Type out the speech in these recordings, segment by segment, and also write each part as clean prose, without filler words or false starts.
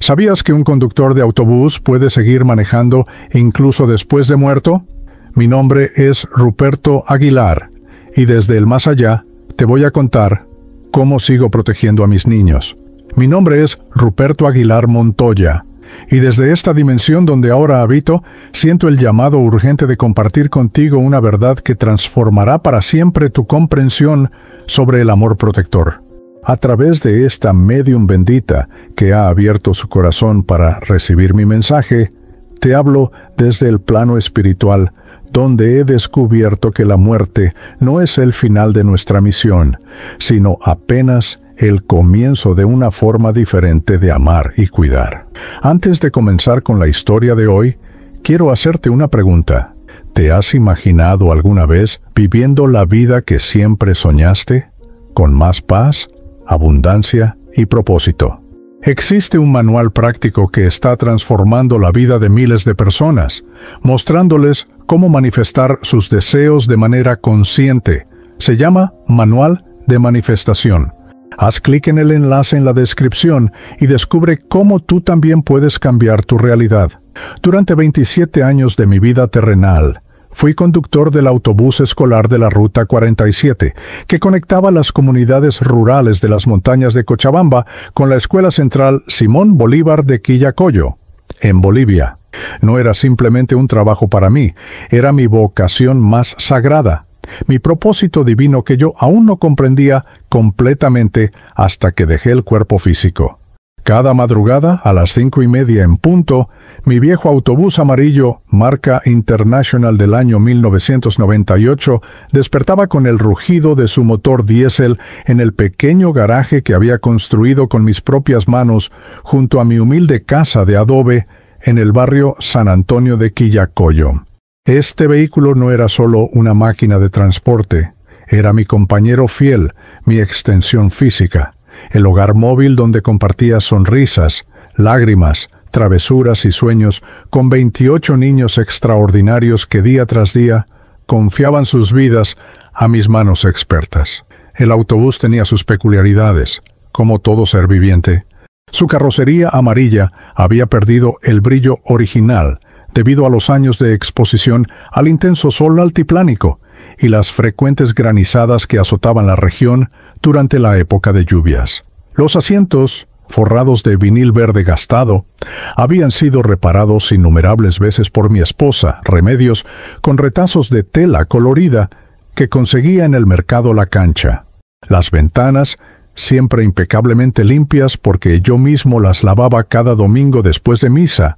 ¿Sabías que un conductor de autobús puede seguir manejando incluso después de muerto? Mi nombre es Ruperto Aguilar, y desde el más allá te voy a contar cómo sigo protegiendo a mis niños. Mi nombre es Ruperto Aguilar Montoya, y desde esta dimensión donde ahora habito, siento el llamado urgente de compartir contigo una verdad que transformará para siempre tu comprensión sobre el amor protector. A través de esta médium bendita que ha abierto su corazón para recibir mi mensaje, te hablo desde el plano espiritual, donde he descubierto que la muerte no es el final de nuestra misión, sino apenas el comienzo de una forma diferente de amar y cuidar. Antes de comenzar con la historia de hoy, quiero hacerte una pregunta. ¿Te has imaginado alguna vez viviendo la vida que siempre soñaste? ¿Con más paz, abundancia y propósito? Existe un manual práctico que está transformando la vida de miles de personas, mostrándoles cómo manifestar sus deseos de manera consciente. Se llama Manual de Manifestación. Haz clic en el enlace en la descripción y descubre cómo tú también puedes cambiar tu realidad. Durante 27 años de mi vida terrenal, fui conductor del autobús escolar de la Ruta 47, que conectaba las comunidades rurales de las montañas de Cochabamba con la Escuela Central Simón Bolívar de Quillacollo, en Bolivia. No era simplemente un trabajo para mí, era mi vocación más sagrada, mi propósito divino que yo aún no comprendía completamente hasta que dejé el cuerpo físico. Cada madrugada, a las 5:30 en punto, mi viejo autobús amarillo, marca International del año 1998, despertaba con el rugido de su motor diésel en el pequeño garaje que había construido con mis propias manos junto a mi humilde casa de adobe en el barrio San Antonio de Quillacollo. Este vehículo no era solo una máquina de transporte, era mi compañero fiel, mi extensión física. El hogar móvil donde compartía sonrisas, lágrimas, travesuras y sueños con 28 niños extraordinarios que día tras día confiaban sus vidas a mis manos expertas. El autobús tenía sus peculiaridades, como todo ser viviente. Su carrocería amarilla había perdido el brillo original debido a los años de exposición al intenso sol altiplánico y las frecuentes granizadas que azotaban la región durante la época de lluvias. Los asientos, forrados de vinil verde gastado, habían sido reparados innumerables veces por mi esposa, Remedios, con retazos de tela colorida que conseguía en el mercado La Cancha. Las ventanas, siempre impecablemente limpias porque yo mismo las lavaba cada domingo después de misa,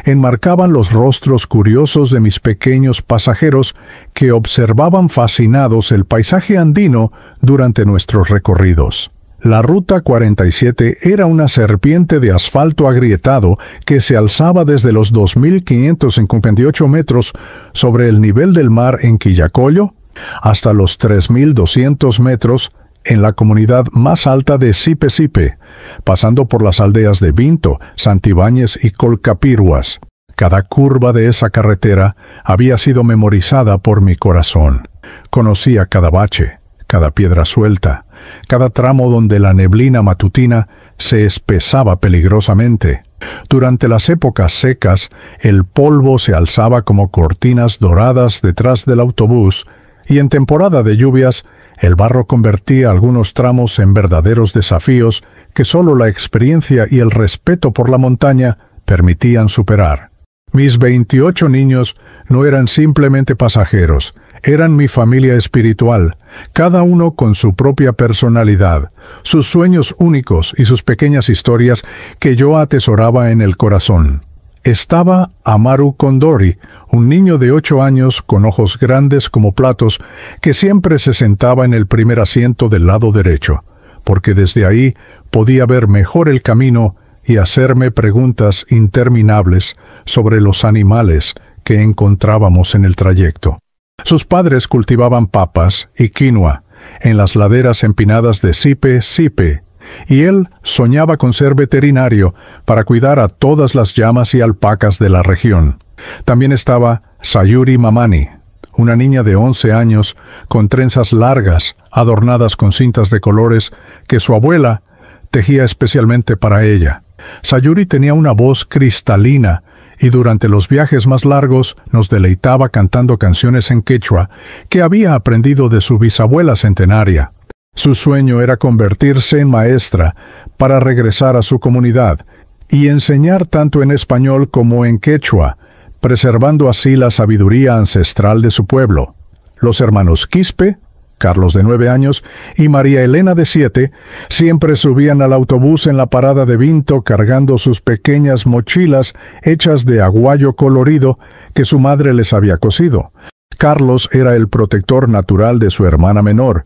enmarcaban los rostros curiosos de mis pequeños pasajeros que observaban fascinados el paisaje andino durante nuestros recorridos. La Ruta 47 era una serpiente de asfalto agrietado que se alzaba desde los 2.558 metros sobre el nivel del mar en Quillacollo hasta los 3.200 metros en la comunidad más alta de Sipe, pasando por las aldeas de Vinto, Santibáñez y Colcapiruas. Cada curva de esa carretera había sido memorizada por mi corazón. Conocía cada bache, cada piedra suelta, cada tramo donde la neblina matutina se espesaba peligrosamente. Durante las épocas secas, el polvo se alzaba como cortinas doradas detrás del autobús, y en temporada de lluvias, el barro convertía algunos tramos en verdaderos desafíos que solo la experiencia y el respeto por la montaña permitían superar. Mis 28 niños no eran simplemente pasajeros, eran mi familia espiritual, cada uno con su propia personalidad, sus sueños únicos y sus pequeñas historias que yo atesoraba en el corazón. Estaba Amaru Condori, un niño de 8 años con ojos grandes como platos, que siempre se sentaba en el primer asiento del lado derecho, porque desde ahí podía ver mejor el camino y hacerme preguntas interminables sobre los animales que encontrábamos en el trayecto. Sus padres cultivaban papas y quinoa en las laderas empinadas de Sipe, y él soñaba con ser veterinario para cuidar a todas las llamas y alpacas de la región. También estaba Sayuri Mamani, una niña de 11 años con trenzas largas adornadas con cintas de colores que su abuela tejía especialmente para ella. Sayuri tenía una voz cristalina y durante los viajes más largos nos deleitaba cantando canciones en quechua que había aprendido de su bisabuela centenaria. Su sueño era convertirse en maestra para regresar a su comunidad y enseñar tanto en español como en quechua, preservando así la sabiduría ancestral de su pueblo. Los hermanos Quispe, Carlos de 9 años y María Elena de 7, siempre subían al autobús en la parada de Vinto cargando sus pequeñas mochilas hechas de aguayo colorido que su madre les había cosido. Carlos era el protector natural de su hermana menor,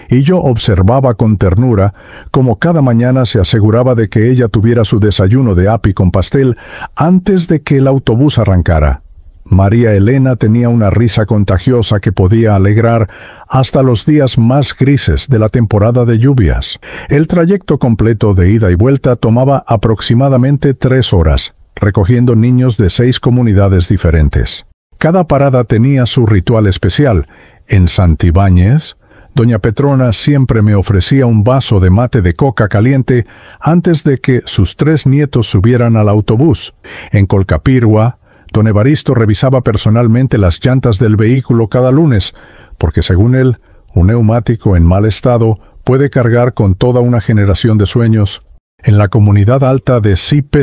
y yo observaba con ternura cómo cada mañana se aseguraba de que ella tuviera su desayuno de api con pastel antes de que el autobús arrancara. María Elena tenía una risa contagiosa que podía alegrar hasta los días más grises de la temporada de lluvias. El trayecto completo de ida y vuelta tomaba aproximadamente 3 horas, recogiendo niños de 6 comunidades diferentes. Cada parada tenía su ritual especial. En Santibáñez, doña Petrona siempre me ofrecía un vaso de mate de coca caliente antes de que sus 3 nietos subieran al autobús. En Colcapirgua, don Evaristo revisaba personalmente las llantas del vehículo cada lunes, porque según él, un neumático en mal estado puede cargar con toda una generación de sueños. En la comunidad alta de Sipe,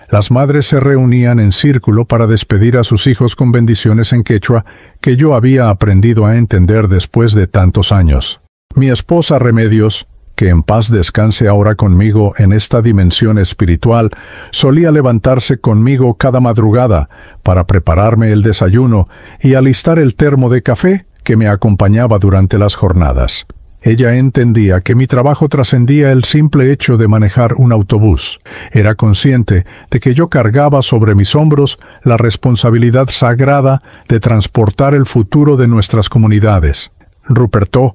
las madres se reunían en círculo para despedir a sus hijos con bendiciones en quechua que yo había aprendido a entender después de tantos años. Mi esposa Remedios, que en paz descanse ahora conmigo en esta dimensión espiritual, solía levantarse conmigo cada madrugada para prepararme el desayuno y alistar el termo de café que me acompañaba durante las jornadas. Ella entendía que mi trabajo trascendía el simple hecho de manejar un autobús. Era consciente de que yo cargaba sobre mis hombros la responsabilidad sagrada de transportar el futuro de nuestras comunidades. Ruperto,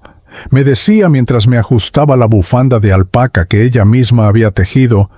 me decía mientras me ajustaba la bufanda de alpaca que ella misma había tejido,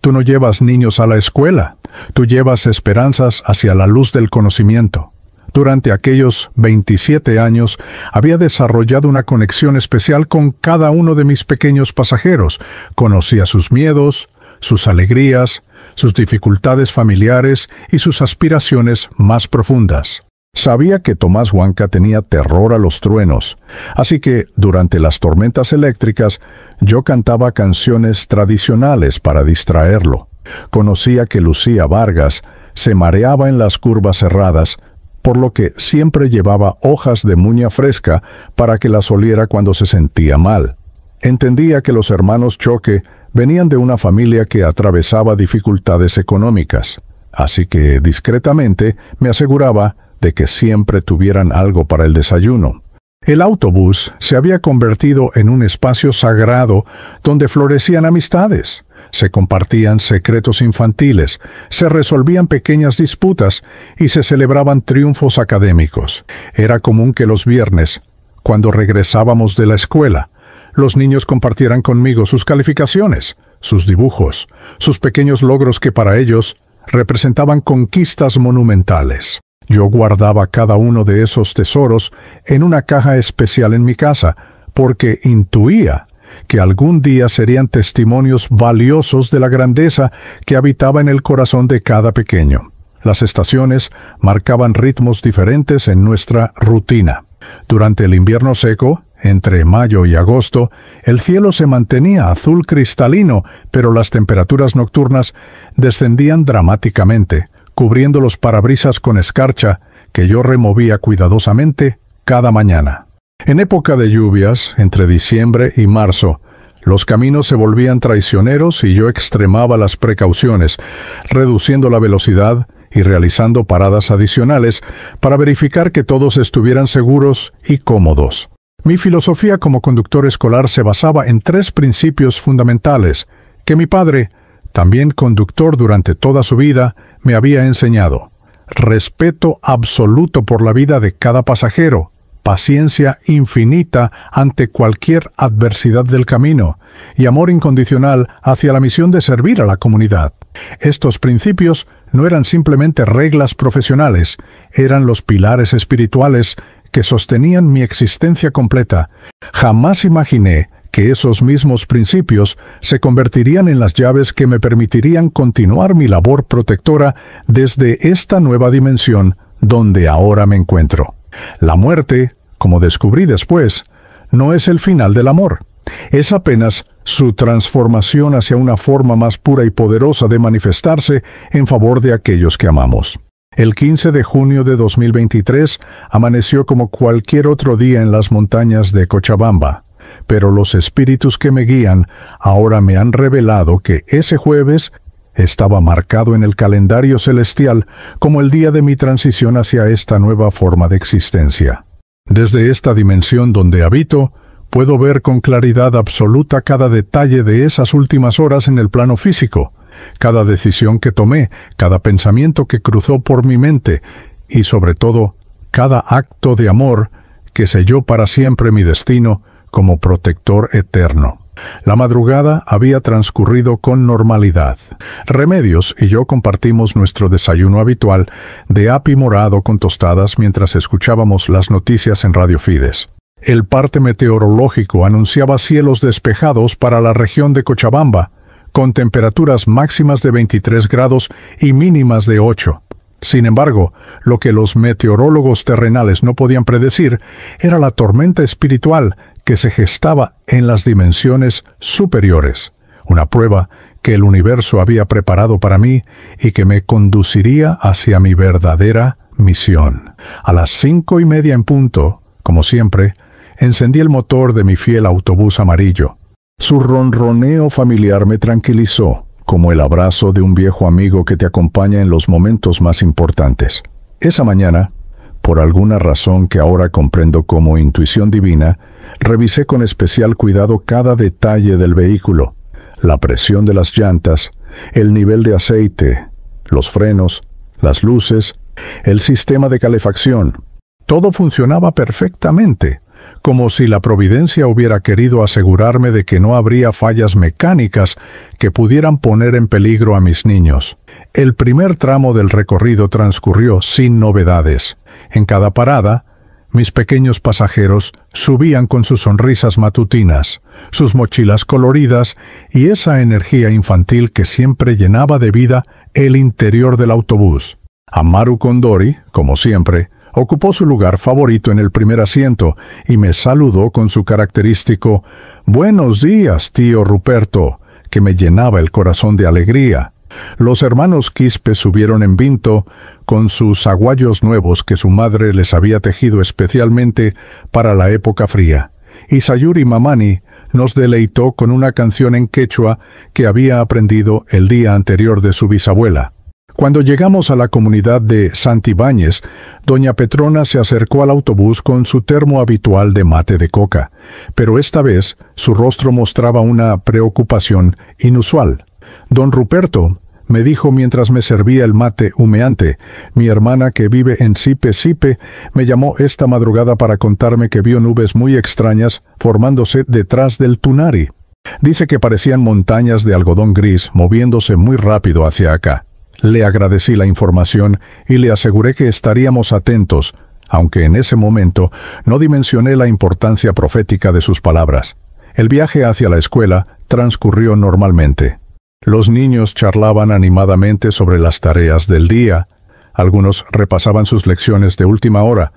tú no llevas niños a la escuela, tú llevas esperanzas hacia la luz del conocimiento. Durante aquellos 27 años había desarrollado una conexión especial con cada uno de mis pequeños pasajeros. Conocía sus miedos, sus alegrías, sus dificultades familiares y sus aspiraciones más profundas. Sabía que Tomás Huanca tenía terror a los truenos, así que durante las tormentas eléctricas yo cantaba canciones tradicionales para distraerlo. Conocía que Lucía Vargas se mareaba en las curvas cerradas, por lo que siempre llevaba hojas de muña fresca para que las oliera cuando se sentía mal. Entendía que los hermanos Choque venían de una familia que atravesaba dificultades económicas, así que discretamente me aseguraba de que siempre tuvieran algo para el desayuno. El autobús se había convertido en un espacio sagrado donde florecían amistades, se compartían secretos infantiles, se resolvían pequeñas disputas y se celebraban triunfos académicos. Era común que los viernes, cuando regresábamos de la escuela, los niños compartieran conmigo sus calificaciones, sus dibujos, sus pequeños logros que para ellos representaban conquistas monumentales. Yo guardaba cada uno de esos tesoros en una caja especial en mi casa, porque intuía que algún día serían testimonios valiosos de la grandeza que habitaba en el corazón de cada pequeño. Las estaciones marcaban ritmos diferentes en nuestra rutina. Durante el invierno seco, entre mayo y agosto, el cielo se mantenía azul cristalino, pero las temperaturas nocturnas descendían dramáticamente, cubriendo los parabrisas con escarcha que yo removía cuidadosamente cada mañana. En época de lluvias, entre diciembre y marzo, los caminos se volvían traicioneros y yo extremaba las precauciones, reduciendo la velocidad y realizando paradas adicionales para verificar que todos estuvieran seguros y cómodos. Mi filosofía como conductor escolar se basaba en 3 principios fundamentales que mi padre, también conductor durante toda su vida, me había enseñado: respeto absoluto por la vida de cada pasajero, paciencia infinita ante cualquier adversidad del camino y amor incondicional hacia la misión de servir a la comunidad. Estos principios no eran simplemente reglas profesionales, eran los pilares espirituales que sostenían mi existencia completa. Jamás imaginé que esos mismos principios se convertirían en las llaves que me permitirían continuar mi labor protectora desde esta nueva dimensión donde ahora me encuentro. La muerte, como descubrí después, no es el final del amor. Es apenas su transformación hacia una forma más pura y poderosa de manifestarse en favor de aquellos que amamos. El 15 de junio de 2023 amaneció como cualquier otro día en las montañas de Cochabamba, pero los espíritus que me guían ahora me han revelado que ese jueves estaba marcado en el calendario celestial como el día de mi transición hacia esta nueva forma de existencia. Desde esta dimensión donde habito, puedo ver con claridad absoluta cada detalle de esas últimas horas en el plano físico, cada decisión que tomé, cada pensamiento que cruzó por mi mente y, sobre todo, cada acto de amor que selló para siempre mi destino como protector eterno. La madrugada había transcurrido con normalidad. Remedios y yo compartimos nuestro desayuno habitual de api morado con tostadas mientras escuchábamos las noticias en Radio Fides. El parte meteorológico anunciaba cielos despejados para la región de Cochabamba, con temperaturas máximas de 23 grados y mínimas de 8. Sin embargo, lo que los meteorólogos terrenales no podían predecir era la tormenta espiritual que se gestaba en las dimensiones superiores, una prueba que el universo había preparado para mí y que me conduciría hacia mi verdadera misión. A las 5:30 en punto, como siempre, encendí el motor de mi fiel autobús amarillo. Su ronroneo familiar me tranquilizó, como el abrazo de un viejo amigo que te acompaña en los momentos más importantes. Esa mañana, por alguna razón que ahora comprendo como intuición divina, revisé con especial cuidado cada detalle del vehículo: la presión de las llantas, el nivel de aceite, los frenos, las luces, el sistema de calefacción. Todo funcionaba perfectamente, como si la providencia hubiera querido asegurarme de que no habría fallas mecánicas que pudieran poner en peligro a mis niños. El primer tramo del recorrido transcurrió sin novedades. En cada parada, mis pequeños pasajeros subían con sus sonrisas matutinas, sus mochilas coloridas y esa energía infantil que siempre llenaba de vida el interior del autobús. Amaru Condori, como siempre, ocupó su lugar favorito en el primer asiento y me saludó con su característico «Buenos días, tío Ruperto», que me llenaba el corazón de alegría. Los hermanos Quispe subieron en vinto con sus aguayos nuevos que su madre les había tejido especialmente para la época fría, y Sayuri Mamani nos deleitó con una canción en quechua que había aprendido el día anterior de su bisabuela. Cuando llegamos a la comunidad de Santibáñez, doña Petrona se acercó al autobús con su termo habitual de mate de coca, pero esta vez su rostro mostraba una preocupación inusual. «Don Ruperto», me dijo mientras me servía el mate humeante, «mi hermana que vive en Sipe me llamó esta madrugada para contarme que vio nubes muy extrañas formándose detrás del Tunari. Dice que parecían montañas de algodón gris moviéndose muy rápido hacia acá». Le agradecí la información y le aseguré que estaríamos atentos, aunque en ese momento no dimensioné la importancia profética de sus palabras. El viaje hacia la escuela transcurrió normalmente. Los niños charlaban animadamente sobre las tareas del día. Algunos repasaban sus lecciones de última hora.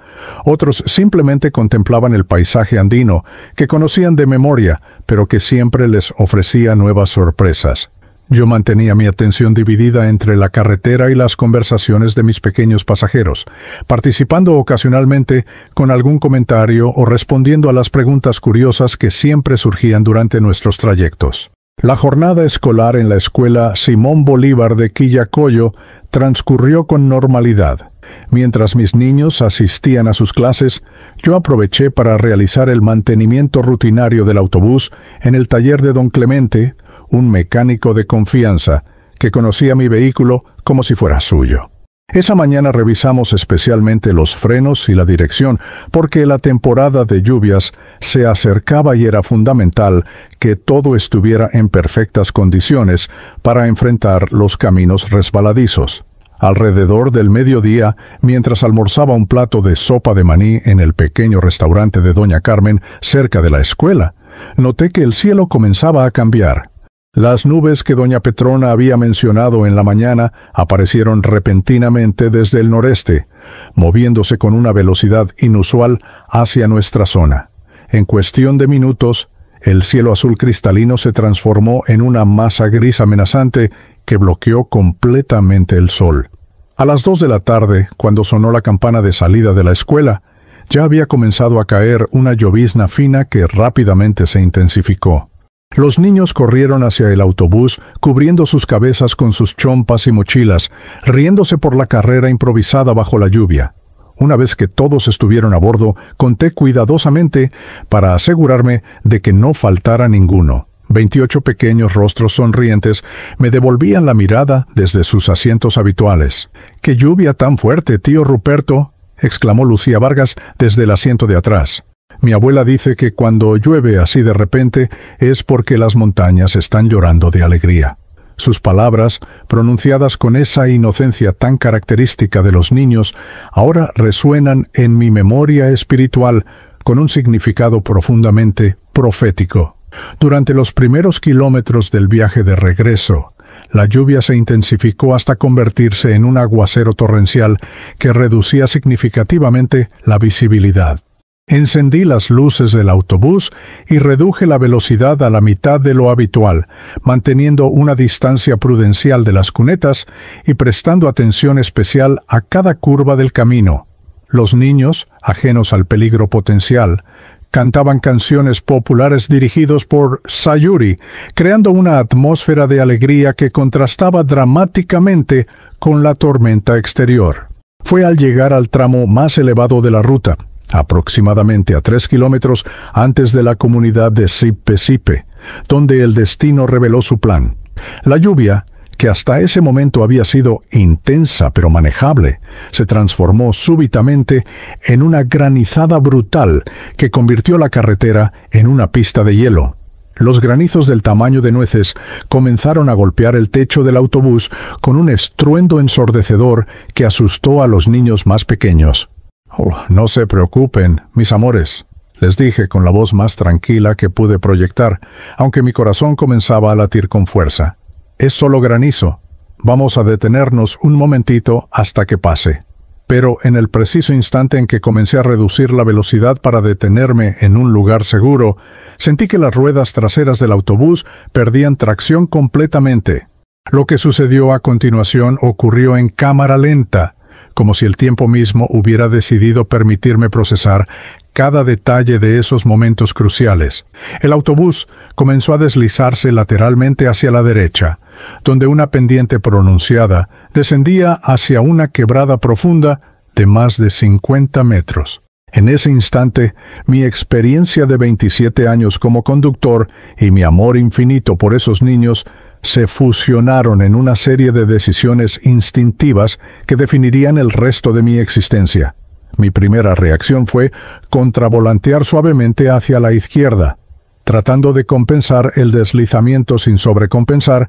Otros simplemente contemplaban el paisaje andino, que conocían de memoria, pero que siempre les ofrecía nuevas sorpresas. Yo mantenía mi atención dividida entre la carretera y las conversaciones de mis pequeños pasajeros, participando ocasionalmente con algún comentario o respondiendo a las preguntas curiosas que siempre surgían durante nuestros trayectos. La jornada escolar en la escuela Simón Bolívar de Quillacollo transcurrió con normalidad. Mientras mis niños asistían a sus clases, yo aproveché para realizar el mantenimiento rutinario del autobús en el taller de don Clemente, un mecánico de confianza que conocía mi vehículo como si fuera suyo. Esa mañana revisamos especialmente los frenos y la dirección, porque la temporada de lluvias se acercaba y era fundamental que todo estuviera en perfectas condiciones para enfrentar los caminos resbaladizos. Alrededor del mediodía, mientras almorzaba un plato de sopa de maní en el pequeño restaurante de doña Carmen cerca de la escuela, noté que el cielo comenzaba a cambiar. Las nubes que doña Petrona había mencionado en la mañana aparecieron repentinamente desde el noreste, moviéndose con una velocidad inusual hacia nuestra zona. En cuestión de minutos, el cielo azul cristalino se transformó en una masa gris amenazante que bloqueó completamente el sol. A las 2 de la tarde, cuando sonó la campana de salida de la escuela, ya había comenzado a caer una llovizna fina que rápidamente se intensificó. Los niños corrieron hacia el autobús, cubriendo sus cabezas con sus chompas y mochilas, riéndose por la carrera improvisada bajo la lluvia. Una vez que todos estuvieron a bordo, conté cuidadosamente para asegurarme de que no faltara ninguno. 28 pequeños rostros sonrientes me devolvían la mirada desde sus asientos habituales. «¡Qué lluvia tan fuerte, tío Ruperto!», exclamó Lucía Vargas desde el asiento de atrás. Mi abuela dice que cuando llueve así de repente es porque las montañas están llorando de alegría. Sus palabras, pronunciadas con esa inocencia tan característica de los niños, ahora resuenan en mi memoria espiritual con un significado profundamente profético. Durante los primeros kilómetros del viaje de regreso, la lluvia se intensificó hasta convertirse en un aguacero torrencial que reducía significativamente la visibilidad. Encendí las luces del autobús y reduje la velocidad a la mitad de lo habitual, manteniendo una distancia prudencial de las cunetas y prestando atención especial a cada curva del camino. Los niños, ajenos al peligro potencial, cantaban canciones populares dirigidos por Sayuri, creando una atmósfera de alegría que contrastaba dramáticamente con la tormenta exterior. Fue al llegar al tramo más elevado de la ruta, aproximadamente a 3 kilómetros antes de la comunidad de Sipe, donde el destino reveló su plan. La lluvia, que hasta ese momento había sido intensa pero manejable, se transformó súbitamente en una granizada brutal que convirtió la carretera en una pista de hielo. Los granizos del tamaño de nueces comenzaron a golpear el techo del autobús con un estruendo ensordecedor que asustó a los niños más pequeños. «Oh, no se preocupen, mis amores», les dije con la voz más tranquila que pude proyectar, aunque mi corazón comenzaba a latir con fuerza. «Es solo granizo. Vamos a detenernos un momentito hasta que pase». Pero en el preciso instante en que comencé a reducir la velocidad para detenerme en un lugar seguro, sentí que las ruedas traseras del autobús perdían tracción completamente. Lo que sucedió a continuación ocurrió en cámara lenta, como si el tiempo mismo hubiera decidido permitirme procesar cada detalle de esos momentos cruciales. El autobús comenzó a deslizarse lateralmente hacia la derecha, donde una pendiente pronunciada descendía hacia una quebrada profunda de más de 50 metros. En ese instante, mi experiencia de 27 años como conductor y mi amor infinito por esos niños se fusionaron en una serie de decisiones instintivas que definirían el resto de mi existencia. Mi primera reacción fue contravolantear suavemente hacia la izquierda, tratando de compensar el deslizamiento sin sobrecompensar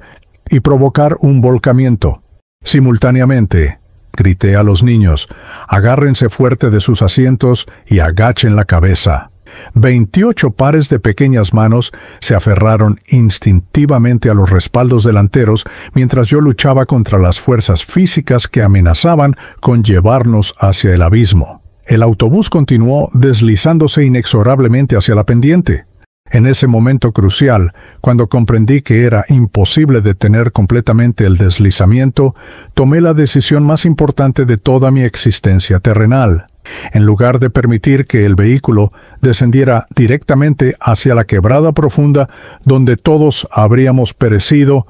y provocar un volcamiento. Simultáneamente, grité a los niños: «Agárrense fuerte de sus asientos y agachen la cabeza». 28 pares de pequeñas manos se aferraron instintivamente a los respaldos delanteros mientras yo luchaba contra las fuerzas físicas que amenazaban con llevarnos hacia el abismo. El autobús continuó deslizándose inexorablemente hacia la pendiente. En ese momento crucial, cuando comprendí que era imposible detener completamente el deslizamiento, tomé la decisión más importante de toda mi existencia terrenal. En lugar de permitir que el vehículo descendiera directamente hacia la quebrada profunda donde todos habríamos perecido,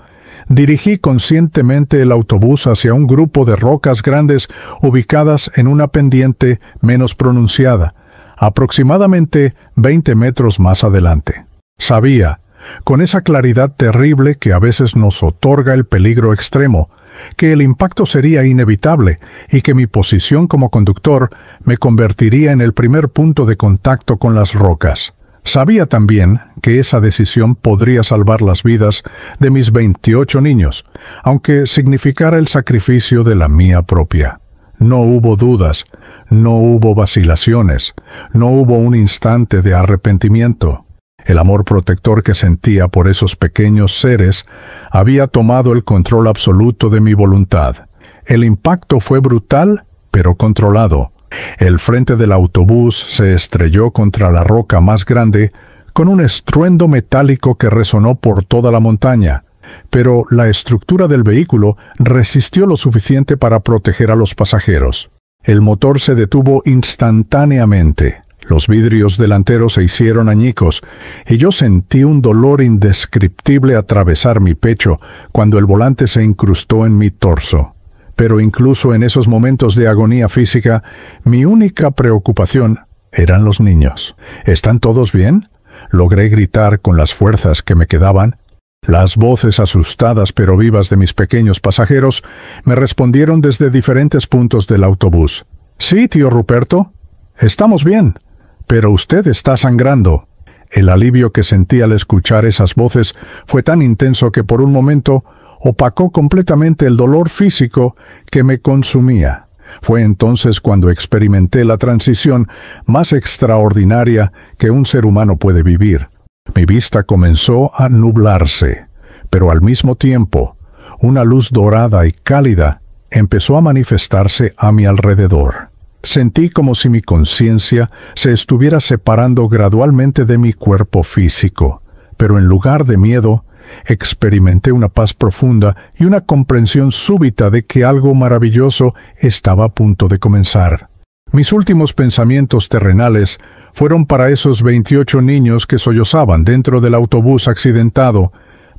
dirigí conscientemente el autobús hacia un grupo de rocas grandes ubicadas en una pendiente menos pronunciada, aproximadamente 20 metros más adelante. Sabía, con esa claridad terrible que a veces nos otorga el peligro extremo, que el impacto sería inevitable y que mi posición como conductor me convertiría en el primer punto de contacto con las rocas. Sabía también que esa decisión podría salvar las vidas de mis 28 niños, aunque significara el sacrificio de la mía propia. No hubo dudas, no hubo vacilaciones, no hubo un instante de arrepentimiento. El amor protector que sentía por esos pequeños seres había tomado el control absoluto de mi voluntad. El impacto fue brutal, pero controlado. El frente del autobús se estrelló contra la roca más grande con un estruendo metálico que resonó por toda la montaña, pero la estructura del vehículo resistió lo suficiente para proteger a los pasajeros. El motor se detuvo instantáneamente. Los vidrios delanteros se hicieron añicos, y yo sentí un dolor indescriptible atravesar mi pecho cuando el volante se incrustó en mi torso. Pero incluso en esos momentos de agonía física, mi única preocupación eran los niños. ¿Están todos bien?, logré gritar con las fuerzas que me quedaban. Las voces asustadas pero vivas de mis pequeños pasajeros me respondieron desde diferentes puntos del autobús. «Sí, tío Ruperto, estamos bien, pero usted está sangrando». El alivio que sentí al escuchar esas voces fue tan intenso que por un momento opacó completamente el dolor físico que me consumía. Fue entonces cuando experimenté la transición más extraordinaria que un ser humano puede vivir. Mi vista comenzó a nublarse, pero al mismo tiempo, una luz dorada y cálida empezó a manifestarse a mi alrededor. Sentí como si mi conciencia se estuviera separando gradualmente de mi cuerpo físico, pero en lugar de miedo, experimenté una paz profunda y una comprensión súbita de que algo maravilloso estaba a punto de comenzar. Mis últimos pensamientos terrenales fueron para esos 28 niños que sollozaban dentro del autobús accidentado,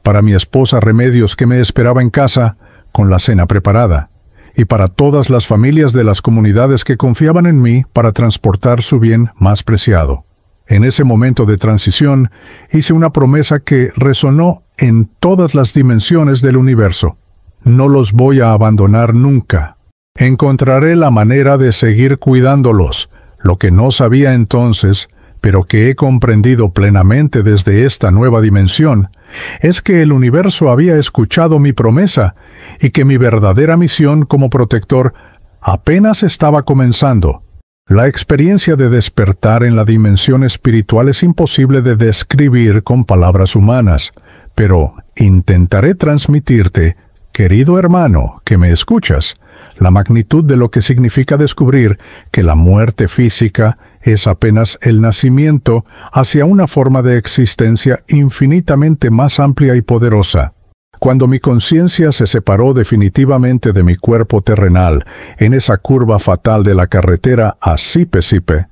para mi esposa Remedios que me esperaba en casa con la cena preparada, y para todas las familias de las comunidades que confiaban en mí para transportar su bien más preciado. En ese momento de transición hice una promesa que resonó en todas las dimensiones del universo. No los voy a abandonar nunca. Encontraré la manera de seguir cuidándolos. Lo que no sabía entonces, pero que he comprendido plenamente desde esta nueva dimensión, es que el universo había escuchado mi promesa y que mi verdadera misión como protector apenas estaba comenzando. La experiencia de despertar en la dimensión espiritual es imposible de describir con palabras humanas, pero intentaré transmitirte, querido hermano, que me escuchas, la magnitud de lo que significa descubrir que la muerte física es apenas el nacimiento hacia una forma de existencia infinitamente más amplia y poderosa. Cuando mi conciencia se separó definitivamente de mi cuerpo terrenal en esa curva fatal de la carretera a Sipe-Sipe,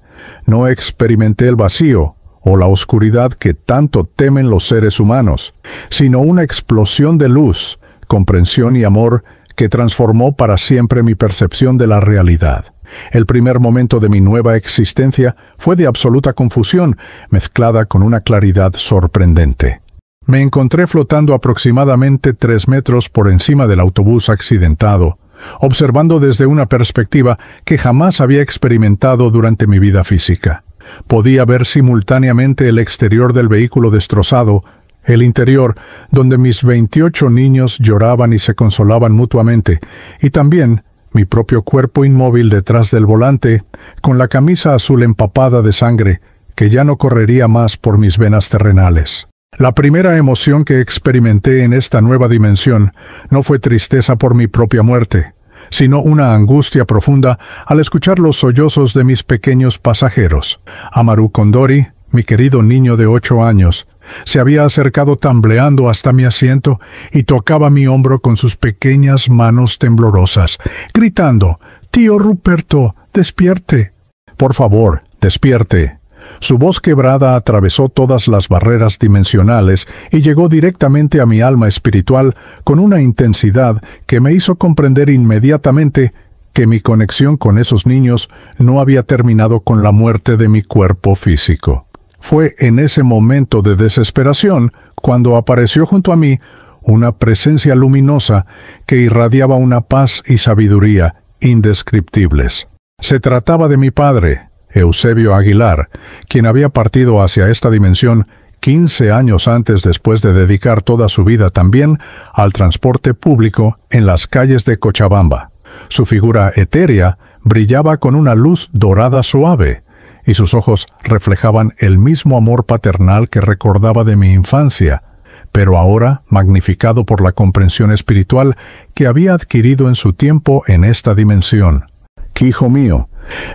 no experimenté el vacío o la oscuridad que tanto temen los seres humanos, sino una explosión de luz, comprensión y amor que transformó para siempre mi percepción de la realidad. El primer momento de mi nueva existencia fue de absoluta confusión, mezclada con una claridad sorprendente. Me encontré flotando aproximadamente 3 metros por encima del autobús accidentado, observando desde una perspectiva que jamás había experimentado durante mi vida física. Podía ver simultáneamente el exterior del vehículo destrozado, el interior, donde mis 28 niños lloraban y se consolaban mutuamente, y también mi propio cuerpo inmóvil detrás del volante, con la camisa azul empapada de sangre, que ya no correría más por mis venas terrenales. La primera emoción que experimenté en esta nueva dimensión no fue tristeza por mi propia muerte, sino una angustia profunda al escuchar los sollozos de mis pequeños pasajeros. Amaru Kondori, mi querido niño de 8 años, se había acercado tambaleando hasta mi asiento y tocaba mi hombro con sus pequeñas manos temblorosas, gritando: «Tío Ruperto, despierte. Por favor, despierte». Su voz quebrada atravesó todas las barreras dimensionales y llegó directamente a mi alma espiritual con una intensidad que me hizo comprender inmediatamente que mi conexión con esos niños no había terminado con la muerte de mi cuerpo físico. Fue en ese momento de desesperación cuando apareció junto a mí una presencia luminosa que irradiaba una paz y sabiduría indescriptibles. Se trataba de mi padre, Eusebio Aguilar, quien había partido hacia esta dimensión 15 años antes después de dedicar toda su vida también al transporte público en las calles de Cochabamba. Su figura etérea brillaba con una luz dorada suave, y sus ojos reflejaban el mismo amor paternal que recordaba de mi infancia, pero ahora magnificado por la comprensión espiritual que había adquirido en su tiempo en esta dimensión. «Hijo mío»,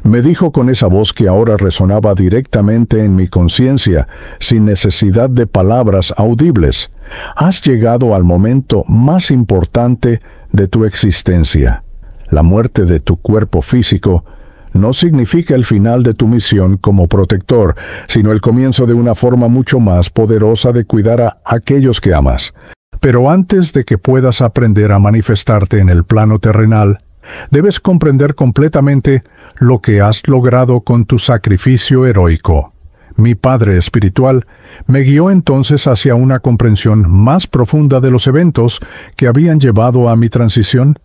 me dijo con esa voz que ahora resonaba directamente en mi conciencia, sin necesidad de palabras audibles, «has llegado al momento más importante de tu existencia. La muerte de tu cuerpo físico no significa el final de tu misión como protector, sino el comienzo de una forma mucho más poderosa de cuidar a aquellos que amas. Pero antes de que puedas aprender a manifestarte en el plano terrenal, debes comprender completamente lo que has logrado con tu sacrificio heroico». Mi Padre espiritual me guió entonces hacia una comprensión más profunda de los eventos que habían llevado a mi transición.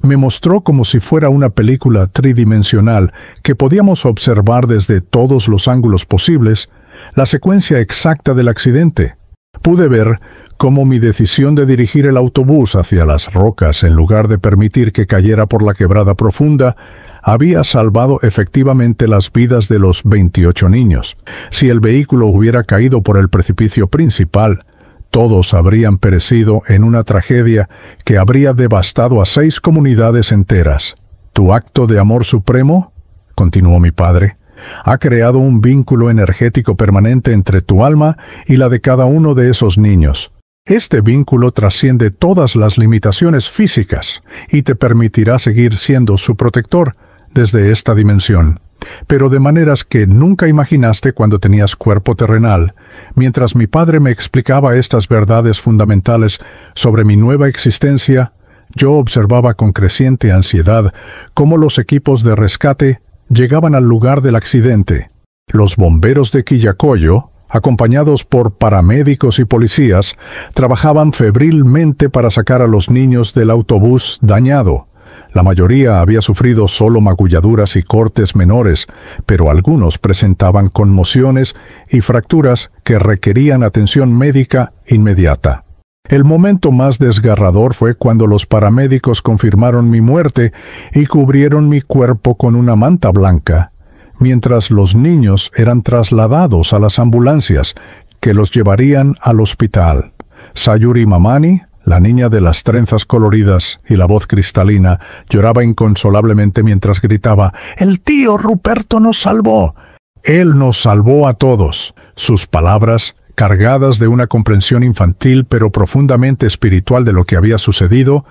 Me mostró como si fuera una película tridimensional que podíamos observar desde todos los ángulos posibles, la secuencia exacta del accidente. Pude ver cómo mi decisión de dirigir el autobús hacia las rocas en lugar de permitir que cayera por la quebrada profunda había salvado efectivamente las vidas de los 28 niños. Si el vehículo hubiera caído por el precipicio principal, todos habrían perecido en una tragedia que habría devastado a 6 comunidades enteras. «Tu acto de amor supremo», continuó mi padre, «ha creado un vínculo energético permanente entre tu alma y la de cada uno de esos niños. Este vínculo trasciende todas las limitaciones físicas y te permitirá seguir siendo su protector desde esta dimensión, pero de maneras que nunca imaginaste cuando tenías cuerpo terrenal». Mientras mi padre me explicaba estas verdades fundamentales sobre mi nueva existencia, yo observaba con creciente ansiedad cómo los equipos de rescate llegaban al lugar del accidente. Los bomberos de Quillacollo, acompañados por paramédicos y policías, trabajaban febrilmente para sacar a los niños del autobús dañado. La mayoría había sufrido solo magulladuras y cortes menores, pero algunos presentaban conmociones y fracturas que requerían atención médica inmediata. El momento más desgarrador fue cuando los paramédicos confirmaron mi muerte y cubrieron mi cuerpo con una manta blanca, mientras los niños eran trasladados a las ambulancias que los llevarían al hospital. Sayuri Mamani, la niña de las trenzas coloridas y la voz cristalina, lloraba inconsolablemente mientras gritaba: «¡El tío Ruperto nos salvó! Él nos salvó a todos». Sus palabras, cargadas de una comprensión infantil pero profundamente espiritual de lo que había sucedido,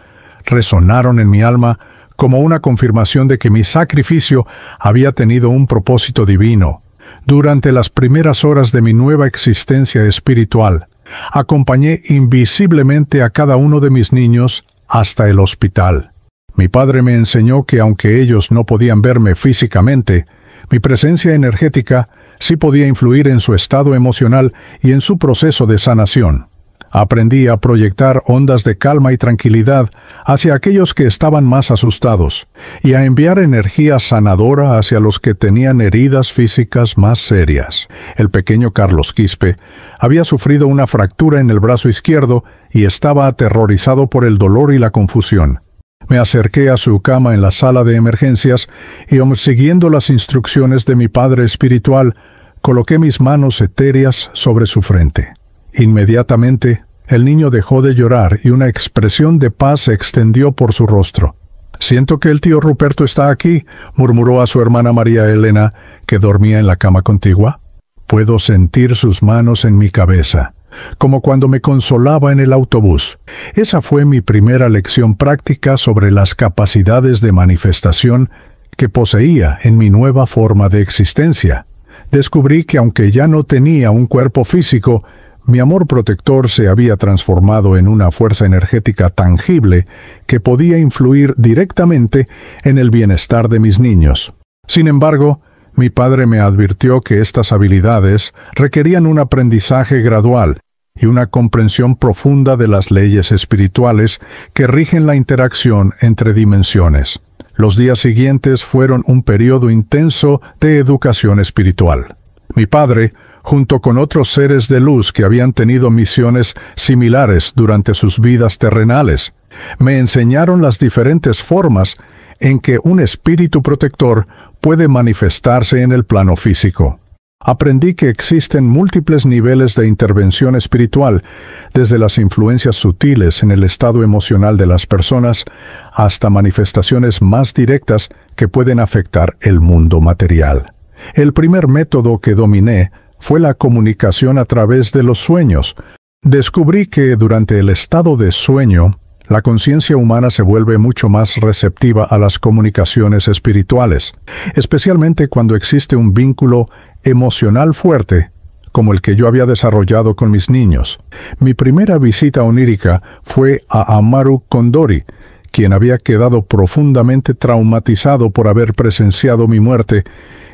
resonaron en mi alma como una confirmación de que mi sacrificio había tenido un propósito divino. Durante las primeras horas de mi nueva existencia espiritual, acompañé invisiblemente a cada uno de mis niños hasta el hospital. Mi padre me enseñó que aunque ellos no podían verme físicamente, mi presencia energética sí podía influir en su estado emocional y en su proceso de sanación. Aprendí a proyectar ondas de calma y tranquilidad hacia aquellos que estaban más asustados, y a enviar energía sanadora hacia los que tenían heridas físicas más serias. El pequeño Carlos Quispe había sufrido una fractura en el brazo izquierdo y estaba aterrorizado por el dolor y la confusión. Me acerqué a su cama en la sala de emergencias y, siguiendo las instrucciones de mi padre espiritual, coloqué mis manos etéreas sobre su frente. Inmediatamente, el niño dejó de llorar y una expresión de paz se extendió por su rostro. «Siento que el tío Ruperto está aquí», murmuró a su hermana María Elena, que dormía en la cama contigua. «Puedo sentir sus manos en mi cabeza, como cuando me consolaba en el autobús». Esa fue mi primera lección práctica sobre las capacidades de manifestación que poseía en mi nueva forma de existencia. Descubrí que aunque ya no tenía un cuerpo físico, mi amor protector se había transformado en una fuerza energética tangible que podía influir directamente en el bienestar de mis niños. Sin embargo, mi padre me advirtió que estas habilidades requerían un aprendizaje gradual y una comprensión profunda de las leyes espirituales que rigen la interacción entre dimensiones. Los días siguientes fueron un periodo intenso de educación espiritual. Mi padre, junto con otros seres de luz que habían tenido misiones similares durante sus vidas terrenales, me enseñaron las diferentes formas en que un espíritu protector puede manifestarse en el plano físico. Aprendí que existen múltiples niveles de intervención espiritual, desde las influencias sutiles en el estado emocional de las personas hasta manifestaciones más directas que pueden afectar el mundo material. El primer método que dominé fue la comunicación a través de los sueños. Descubrí que durante el estado de sueño, la conciencia humana se vuelve mucho más receptiva a las comunicaciones espirituales, especialmente cuando existe un vínculo emocional fuerte, como el que yo había desarrollado con mis niños. Mi primera visita onírica fue a Amaru Kondori, quien había quedado profundamente traumatizado por haber presenciado mi muerte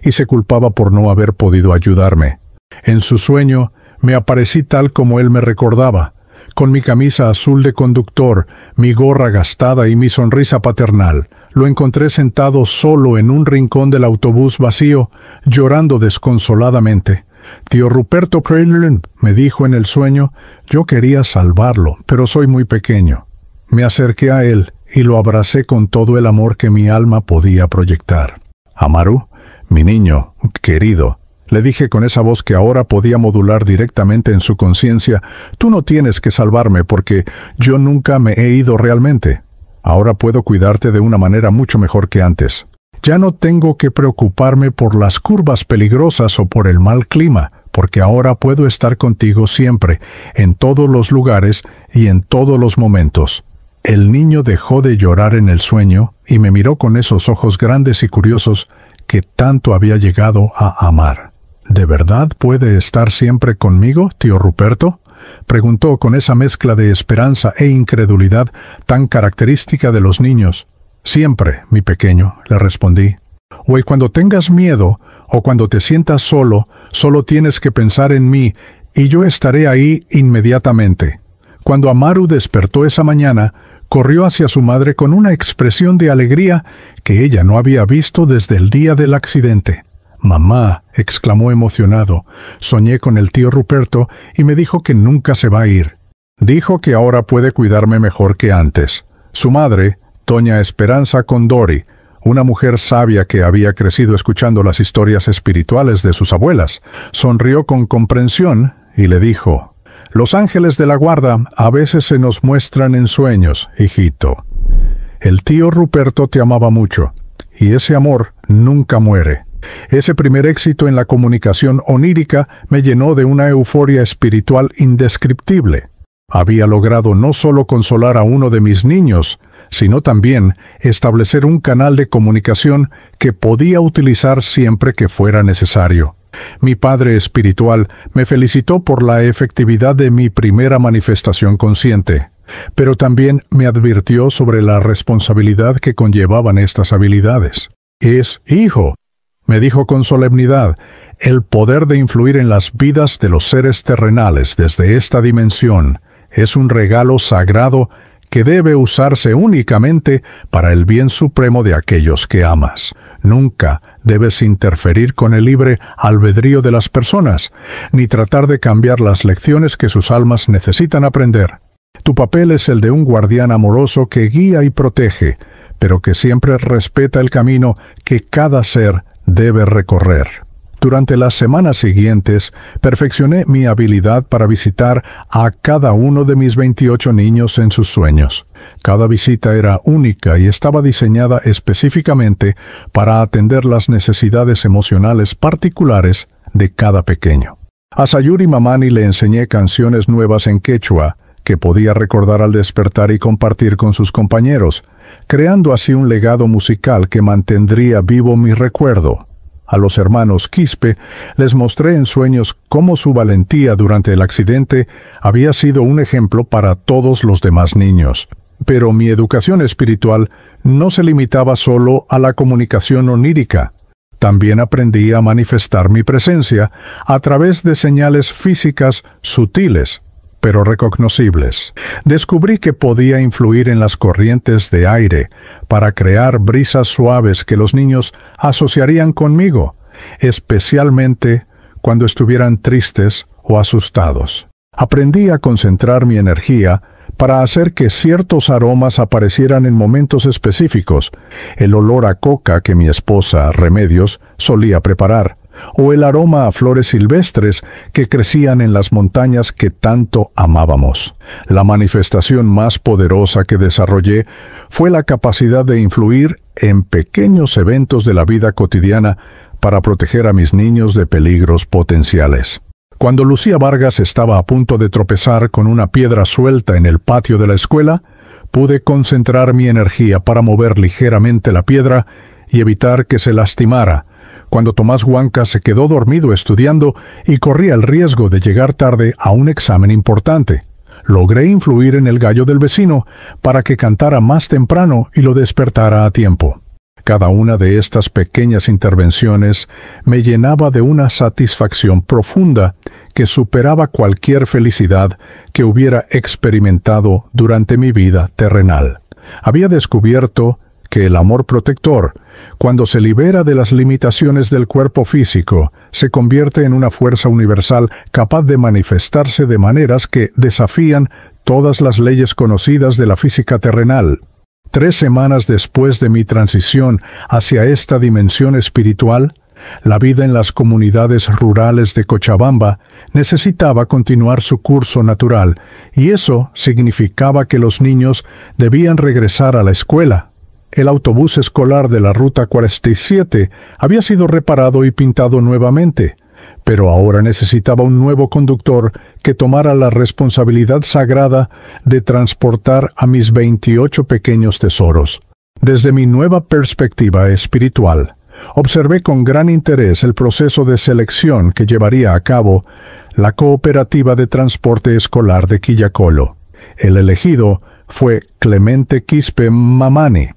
y se culpaba por no haber podido ayudarme. En su sueño, me aparecí tal como él me recordaba, con mi camisa azul de conductor, mi gorra gastada y mi sonrisa paternal. Lo encontré sentado solo en un rincón del autobús vacío, llorando desconsoladamente. «Tío Ruperto Krellin», me dijo en el sueño, «yo quería salvarlo, pero soy muy pequeño». Me acerqué a él y lo abracé con todo el amor que mi alma podía proyectar. «Amaru, mi niño, querido», le dije con esa voz que ahora podía modular directamente en su conciencia, «tú no tienes que salvarme porque yo nunca me he ido realmente. Ahora puedo cuidarte de una manera mucho mejor que antes. Ya no tengo que preocuparme por las curvas peligrosas o por el mal clima, porque ahora puedo estar contigo siempre, en todos los lugares y en todos los momentos». El niño dejó de llorar en el sueño y me miró con esos ojos grandes y curiosos que tanto había llegado a amar. «¿De verdad puede estar siempre conmigo, tío Ruperto?», preguntó con esa mezcla de esperanza e incredulidad tan característica de los niños. «Siempre, mi pequeño», le respondí. «Hoy cuando tengas miedo o cuando te sientas solo, solo tienes que pensar en mí y yo estaré ahí inmediatamente». Cuando Amaru despertó esa mañana, corrió hacia su madre con una expresión de alegría que ella no había visto desde el día del accidente. «Mamá», exclamó emocionado, «soñé con el tío Ruperto y me dijo que nunca se va a ir. Dijo que ahora puede cuidarme mejor que antes». Su madre, doña Esperanza Kondori, una mujer sabia que había crecido escuchando las historias espirituales de sus abuelas, sonrió con comprensión y le dijo: «Los ángeles de la guarda a veces se nos muestran en sueños, hijito. El tío Ruperto te amaba mucho, y ese amor nunca muere». Ese primer éxito en la comunicación onírica me llenó de una euforia espiritual indescriptible. Había logrado no solo consolar a uno de mis niños, sino también establecer un canal de comunicación que podía utilizar siempre que fuera necesario. Mi padre espiritual me felicitó por la efectividad de mi primera manifestación consciente, pero también me advirtió sobre la responsabilidad que conllevaban estas habilidades. «Hijo», me dijo con solemnidad, «el poder de influir en las vidas de los seres terrenales desde esta dimensión es un regalo sagrado que debe usarse únicamente para el bien supremo de aquellos que amas. Nunca debes interferir con el libre albedrío de las personas, ni tratar de cambiar las lecciones que sus almas necesitan aprender. Tu papel es el de un guardián amoroso que guía y protege, pero que siempre respeta el camino que cada ser debe recorrer». Durante las semanas siguientes, perfeccioné mi habilidad para visitar a cada uno de mis 28 niños en sus sueños. Cada visita era única y estaba diseñada específicamente para atender las necesidades emocionales particulares de cada pequeño. A Sayuri Mamani le enseñé canciones nuevas en quechua que podía recordar al despertar y compartir con sus compañeros, creando así un legado musical que mantendría vivo mi recuerdo. A los hermanos Quispe les mostré en sueños cómo su valentía durante el accidente había sido un ejemplo para todos los demás niños. Pero mi educación espiritual no se limitaba solo a la comunicación onírica. También aprendí a manifestar mi presencia a través de señales físicas sutiles, pero recognoscibles. Descubrí que podía influir en las corrientes de aire para crear brisas suaves que los niños asociarían conmigo, especialmente cuando estuvieran tristes o asustados. Aprendí a concentrar mi energía para hacer que ciertos aromas aparecieran en momentos específicos, el olor a coca que mi esposa, Remedios, solía preparar, o el aroma a flores silvestres que crecían en las montañas que tanto amábamos. La manifestación más poderosa que desarrollé fue la capacidad de influir en pequeños eventos de la vida cotidiana para proteger a mis niños de peligros potenciales. Cuando Lucía Vargas estaba a punto de tropezar con una piedra suelta en el patio de la escuela, pude concentrar mi energía para mover ligeramente la piedra y evitar que se lastimara. Cuando Tomás Huanca se quedó dormido estudiando y corría el riesgo de llegar tarde a un examen importante, logré influir en el gallo del vecino para que cantara más temprano y lo despertara a tiempo. Cada una de estas pequeñas intervenciones me llenaba de una satisfacción profunda que superaba cualquier felicidad que hubiera experimentado durante mi vida terrenal. Había descubierto que el amor protector, cuando se libera de las limitaciones del cuerpo físico, se convierte en una fuerza universal capaz de manifestarse de maneras que desafían todas las leyes conocidas de la física terrenal. 3 semanas después de mi transición hacia esta dimensión espiritual, la vida en las comunidades rurales de Cochabamba necesitaba continuar su curso natural, y eso significaba que los niños debían regresar a la escuela. El autobús escolar de la Ruta 47 había sido reparado y pintado nuevamente, pero ahora necesitaba un nuevo conductor que tomara la responsabilidad sagrada de transportar a mis 28 pequeños tesoros. Desde mi nueva perspectiva espiritual, observé con gran interés el proceso de selección que llevaría a cabo la Cooperativa de Transporte Escolar de Quillacolo. El elegido fue Clemente Quispe Mamani,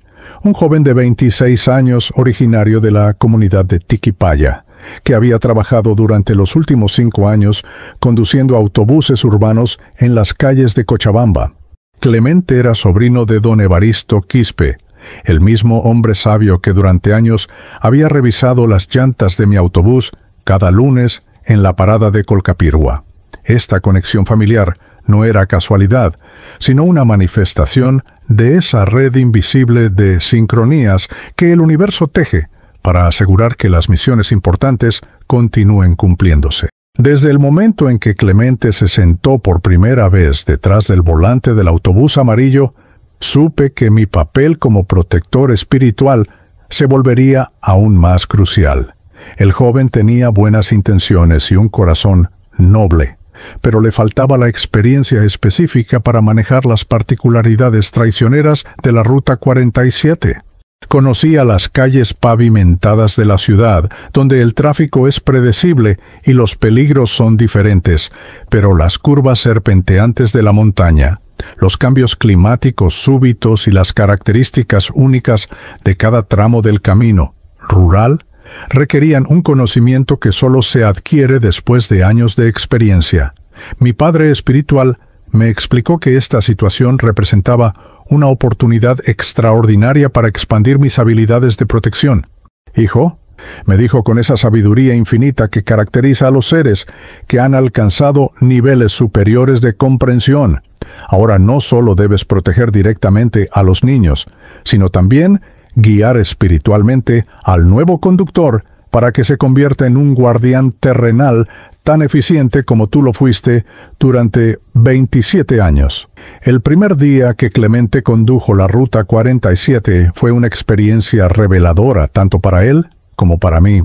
un joven de 26 años originario de la comunidad de Tiquipaya, que había trabajado durante los últimos 5 años conduciendo autobuses urbanos en las calles de Cochabamba. Clemente era sobrino de don Evaristo Quispe, el mismo hombre sabio que durante años había revisado las llantas de mi autobús cada lunes en la parada de Colcapirhua. Esta conexión familiar no era casualidad, sino una manifestación de esa red invisible de sincronías que el universo teje para asegurar que las misiones importantes continúen cumpliéndose. Desde el momento en que Clemente se sentó por primera vez detrás del volante del autobús amarillo, supe que mi papel como protector espiritual se volvería aún más crucial. El joven tenía buenas intenciones y un corazón noble, pero le faltaba la experiencia específica para manejar las particularidades traicioneras de la Ruta 47. Conocía las calles pavimentadas de la ciudad, donde el tráfico es predecible y los peligros son diferentes, pero las curvas serpenteantes de la montaña, los cambios climáticos súbitos y las características únicas de cada tramo del camino rural requerían un conocimiento que solo se adquiere después de años de experiencia. Mi padre espiritual me explicó que esta situación representaba una oportunidad extraordinaria para expandir mis habilidades de protección. «Hijo», me dijo con esa sabiduría infinita que caracteriza a los seres que han alcanzado niveles superiores de comprensión, ahora no solo debes proteger directamente a los niños, sino también guiar espiritualmente al nuevo conductor para que se convierta en un guardián terrenal tan eficiente como tú lo fuiste durante 27 años. El primer día que Clemente condujo la Ruta 47 fue una experiencia reveladora tanto para él como para mí.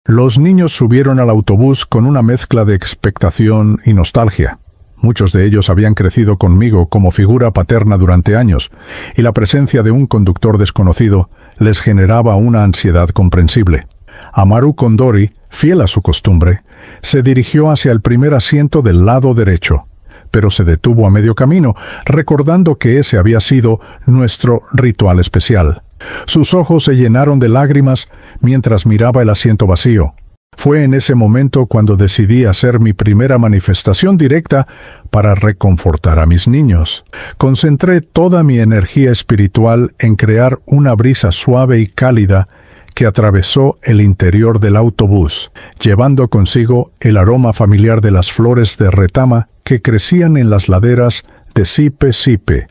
Los niños subieron al autobús con una mezcla de expectación y nostalgia. Muchos de ellos habían crecido conmigo como figura paterna durante años, y la presencia de un conductor desconocido les generaba una ansiedad comprensible. Amaru Condori, fiel a su costumbre, se dirigió hacia el primer asiento del lado derecho, pero se detuvo a medio camino, recordando que ese había sido nuestro ritual especial. Sus ojos se llenaron de lágrimas mientras miraba el asiento vacío. Fue en ese momento cuando decidí hacer mi primera manifestación directa para reconfortar a mis niños. Concentré toda mi energía espiritual en crear una brisa suave y cálida que atravesó el interior del autobús, llevando consigo el aroma familiar de las flores de retama que crecían en las laderas de cipe,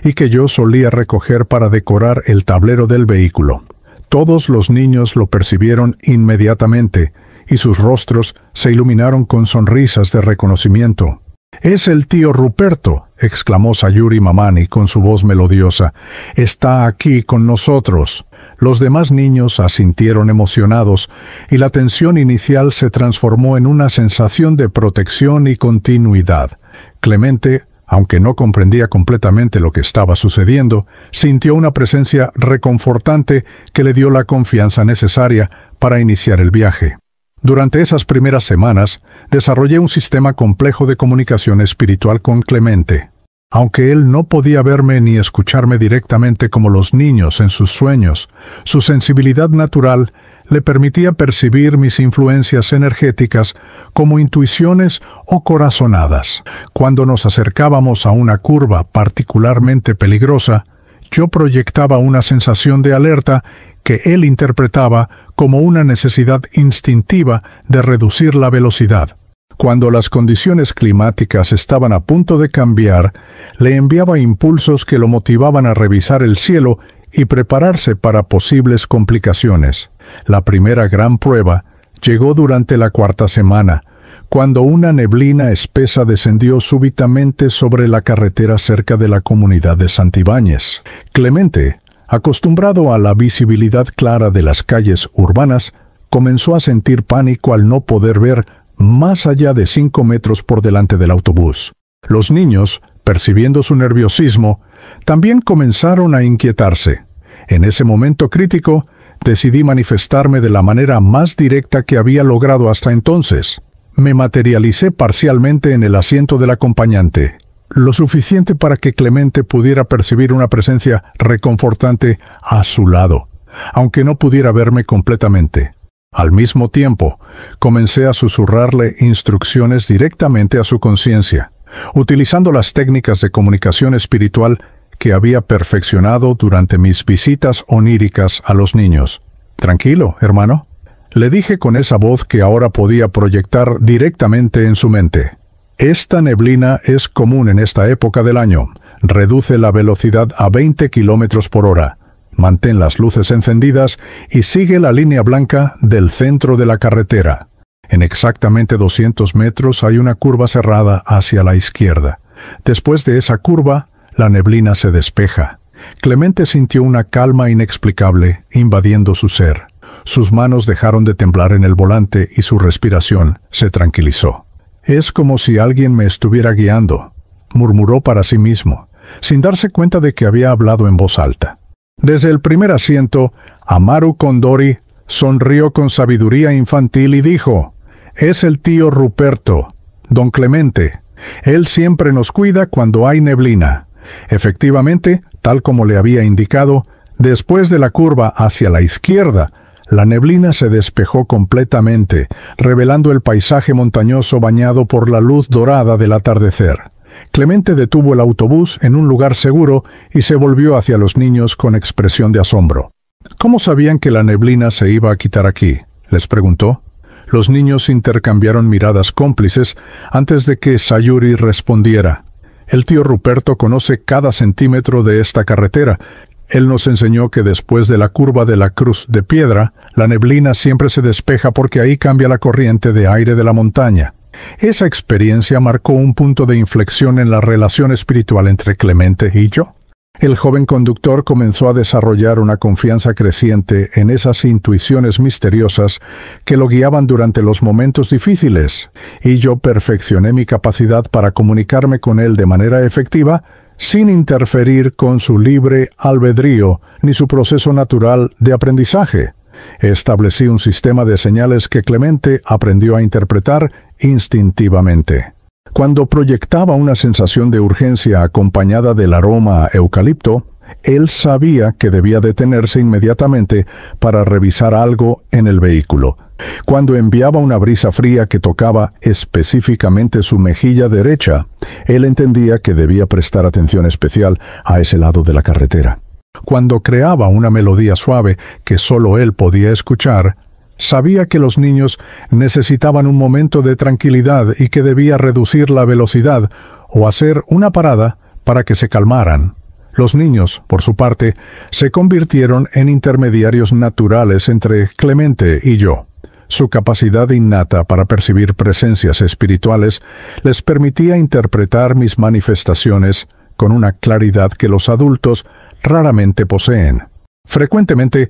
y que yo solía recoger para decorar el tablero del vehículo. Todos los niños lo percibieron inmediatamente, y sus rostros se iluminaron con sonrisas de reconocimiento. «Es el tío Ruperto», exclamó Sayuri Mamani con su voz melodiosa. «Está aquí con nosotros». Los demás niños asintieron emocionados, y la tensión inicial se transformó en una sensación de protección y continuidad. Clemente, aunque no comprendía completamente lo que estaba sucediendo, sintió una presencia reconfortante que le dio la confianza necesaria para iniciar el viaje. Durante esas primeras semanas, desarrollé un sistema complejo de comunicación espiritual con Clemente. Aunque él no podía verme ni escucharme directamente como los niños en sus sueños, su sensibilidad natural le permitía percibir mis influencias energéticas como intuiciones o corazonadas. Cuando nos acercábamos a una curva particularmente peligrosa, yo proyectaba una sensación de alerta que él interpretaba como una necesidad instintiva de reducir la velocidad. Cuando las condiciones climáticas estaban a punto de cambiar, le enviaba impulsos que lo motivaban a revisar el cielo y prepararse para posibles complicaciones. La primera gran prueba llegó durante la 4ª semana, cuando una neblina espesa descendió súbitamente sobre la carretera cerca de la comunidad de Santibáñez. Clemente, acostumbrado a la visibilidad clara de las calles urbanas, comenzó a sentir pánico al no poder ver más allá de 5 metros por delante del autobús. Los niños, percibiendo su nerviosismo, también comenzaron a inquietarse. En ese momento crítico, decidí manifestarme de la manera más directa que había logrado hasta entonces. Me materialicé parcialmente en el asiento del acompañante, lo suficiente para que Clemente pudiera percibir una presencia reconfortante a su lado, aunque no pudiera verme completamente. Al mismo tiempo, comencé a susurrarle instrucciones directamente a su conciencia, utilizando las técnicas de comunicación espiritual que había perfeccionado durante mis visitas oníricas a los niños. «Tranquilo, hermano», le dije con esa voz que ahora podía proyectar directamente en su mente. «Esta neblina es común en esta época del año. Reduce la velocidad a 20 kilómetros por hora. Mantén las luces encendidas y sigue la línea blanca del centro de la carretera. En exactamente 200 metros hay una curva cerrada hacia la izquierda. Después de esa curva, la neblina se despeja». Clemente sintió una calma inexplicable invadiendo su ser. Sus manos dejaron de temblar en el volante y su respiración se tranquilizó. «Es como si alguien me estuviera guiando», murmuró para sí mismo, sin darse cuenta de que había hablado en voz alta. Desde el primer asiento, Amaru Kondori sonrió con sabiduría infantil y dijo: «Es el tío Ruperto, don Clemente. Él siempre nos cuida cuando hay neblina». Efectivamente, tal como le había indicado, después de la curva hacia la izquierda, la neblina se despejó completamente, revelando el paisaje montañoso bañado por la luz dorada del atardecer. Clemente detuvo el autobús en un lugar seguro y se volvió hacia los niños con expresión de asombro. «¿Cómo sabían que la neblina se iba a quitar aquí?», les preguntó. Los niños intercambiaron miradas cómplices antes de que Sayuri respondiera. «El tío Ruperto conoce cada centímetro de esta carretera. Él nos enseñó que después de la curva de la Cruz de Piedra, la neblina siempre se despeja porque ahí cambia la corriente de aire de la montaña». Esa experiencia marcó un punto de inflexión en la relación espiritual entre Clemente y yo. El joven conductor comenzó a desarrollar una confianza creciente en esas intuiciones misteriosas que lo guiaban durante los momentos difíciles, y yo perfeccioné mi capacidad para comunicarme con él de manera efectiva, sin interferir con su libre albedrío ni su proceso natural de aprendizaje. Establecí un sistema de señales que Clemente aprendió a interpretar instintivamente. Cuando proyectaba una sensación de urgencia acompañada del aroma a eucalipto, él sabía que debía detenerse inmediatamente para revisar algo en el vehículo. Cuando enviaba una brisa fría que tocaba específicamente su mejilla derecha, él entendía que debía prestar atención especial a ese lado de la carretera. Cuando creaba una melodía suave que solo él podía escuchar, sabía que los niños necesitaban un momento de tranquilidad y que debía reducir la velocidad o hacer una parada para que se calmaran. Los niños, por su parte, se convirtieron en intermediarios naturales entre Clemente y yo. Su capacidad innata para percibir presencias espirituales les permitía interpretar mis manifestaciones con una claridad que los adultos raramente poseen. Frecuentemente,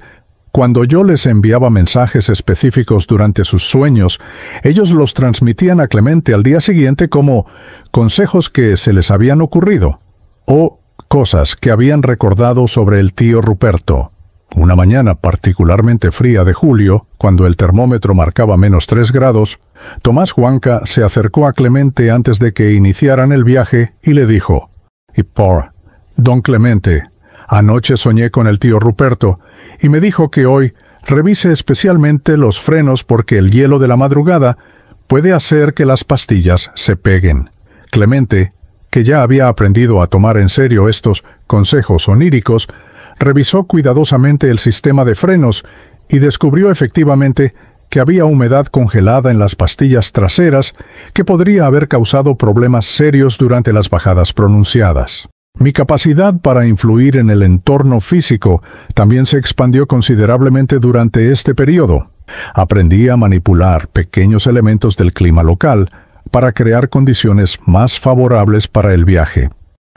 cuando yo les enviaba mensajes específicos durante sus sueños, ellos los transmitían a Clemente al día siguiente como consejos que se les habían ocurrido o cosas que habían recordado sobre el tío Ruperto. Una mañana particularmente fría de julio, cuando el termómetro marcaba -3 grados, Tomás Juanca se acercó a Clemente antes de que iniciaran el viaje y le dijo: «Y por don Clemente, anoche soñé con el tío Ruperto y me dijo que hoy revise especialmente los frenos porque el hielo de la madrugada puede hacer que las pastillas se peguen». Clemente, que ya había aprendido a tomar en serio estos consejos oníricos, revisó cuidadosamente el sistema de frenos y descubrió efectivamente que había humedad congelada en las pastillas traseras que podría haber causado problemas serios durante las bajadas pronunciadas. Mi capacidad para influir en el entorno físico también se expandió considerablemente durante este periodo. Aprendí a manipular pequeños elementos del clima local para crear condiciones más favorables para el viaje.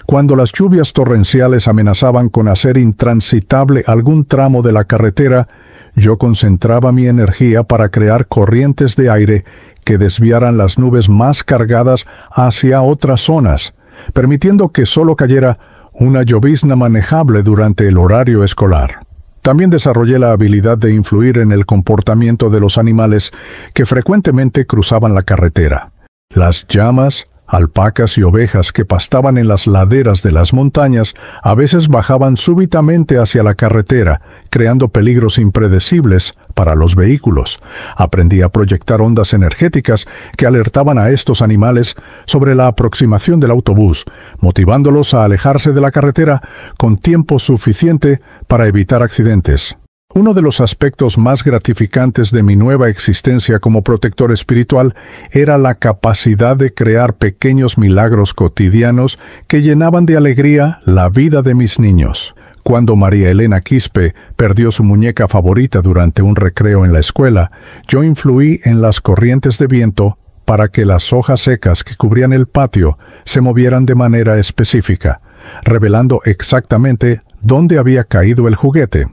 Cuando las lluvias torrenciales amenazaban con hacer intransitable algún tramo de la carretera, yo concentraba mi energía para crear corrientes de aire que desviaran las nubes más cargadas hacia otras zonas, permitiendo que solo cayera una llovizna manejable durante el horario escolar. También desarrollé la habilidad de influir en el comportamiento de los animales que frecuentemente cruzaban la carretera. Las llamas, alpacas y ovejas que pastaban en las laderas de las montañas a veces bajaban súbitamente hacia la carretera, creando peligros impredecibles para los vehículos. Aprendí a proyectar ondas energéticas que alertaban a estos animales sobre la aproximación del autobús, motivándolos a alejarse de la carretera con tiempo suficiente para evitar accidentes. Uno de los aspectos más gratificantes de mi nueva existencia como protector espiritual era la capacidad de crear pequeños milagros cotidianos que llenaban de alegría la vida de mis niños. Cuando María Elena Quispe perdió su muñeca favorita durante un recreo en la escuela, yo influí en las corrientes de viento para que las hojas secas que cubrían el patio se movieran de manera específica, revelando exactamente dónde había caído el juguete.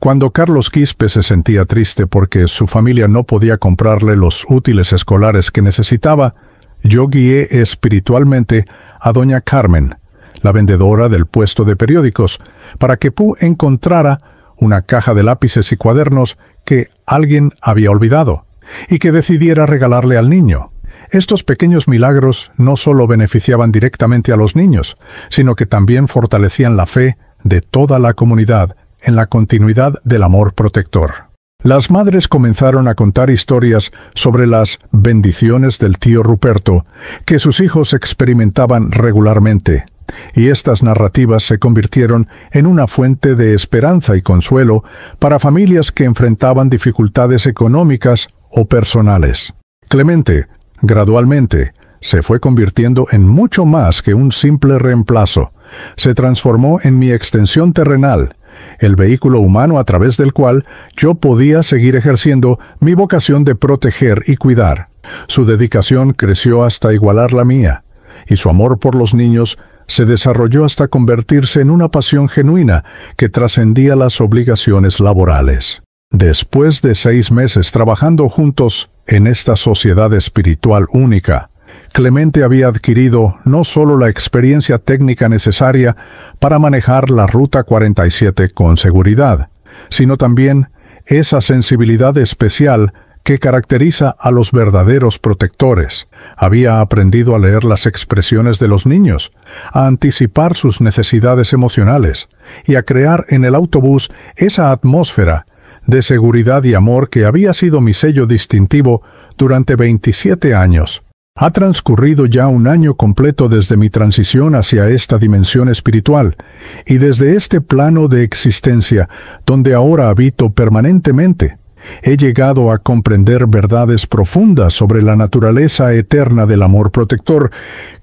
Cuando Carlos Quispe se sentía triste porque su familia no podía comprarle los útiles escolares que necesitaba, yo guié espiritualmente a doña Carmen, la vendedora del puesto de periódicos, para que Pú encontrara una caja de lápices y cuadernos que alguien había olvidado, y que decidiera regalarle al niño. Estos pequeños milagros no solo beneficiaban directamente a los niños, sino que también fortalecían la fe de toda la comunidad en la continuidad del amor protector. Las madres comenzaron a contar historias sobre las bendiciones del tío Ruperto que sus hijos experimentaban regularmente, y estas narrativas se convirtieron en una fuente de esperanza y consuelo para familias que enfrentaban dificultades económicas o personales. Clemente, gradualmente, se fue convirtiendo en mucho más que un simple reemplazo. Se transformó en mi extensión terrenal, el vehículo humano a través del cual yo podía seguir ejerciendo mi vocación de proteger y cuidar. Su dedicación creció hasta igualar la mía, y su amor por los niños se desarrolló hasta convertirse en una pasión genuina que trascendía las obligaciones laborales. Después de 6 meses trabajando juntos en esta sociedad espiritual única, Clemente había adquirido no solo la experiencia técnica necesaria para manejar la Ruta 47 con seguridad, sino también esa sensibilidad especial que caracteriza a los verdaderos protectores. Había aprendido a leer las expresiones de los niños, a anticipar sus necesidades emocionales y a crear en el autobús esa atmósfera de seguridad y amor que había sido mi sello distintivo durante 27 años. Ha transcurrido ya un año completo desde mi transición hacia esta dimensión espiritual, y desde este plano de existencia, donde ahora habito permanentemente, he llegado a comprender verdades profundas sobre la naturaleza eterna del amor protector,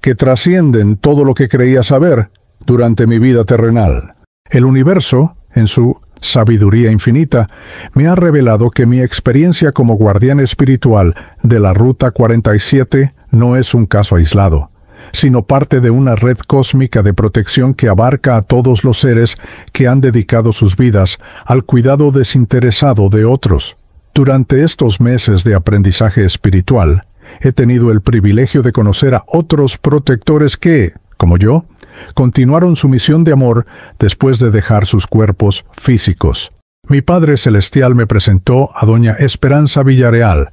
que trascienden todo lo que creía saber durante mi vida terrenal. El universo, en su sabiduría infinita, me ha revelado que mi experiencia como guardián espiritual de la Ruta 47 no es un caso aislado, sino parte de una red cósmica de protección que abarca a todos los seres que han dedicado sus vidas al cuidado desinteresado de otros. Durante estos meses de aprendizaje espiritual, he tenido el privilegio de conocer a otros protectores que, como yo, continuaron su misión de amor después de dejar sus cuerpos físicos. Mi Padre Celestial me presentó a doña Esperanza Villarreal,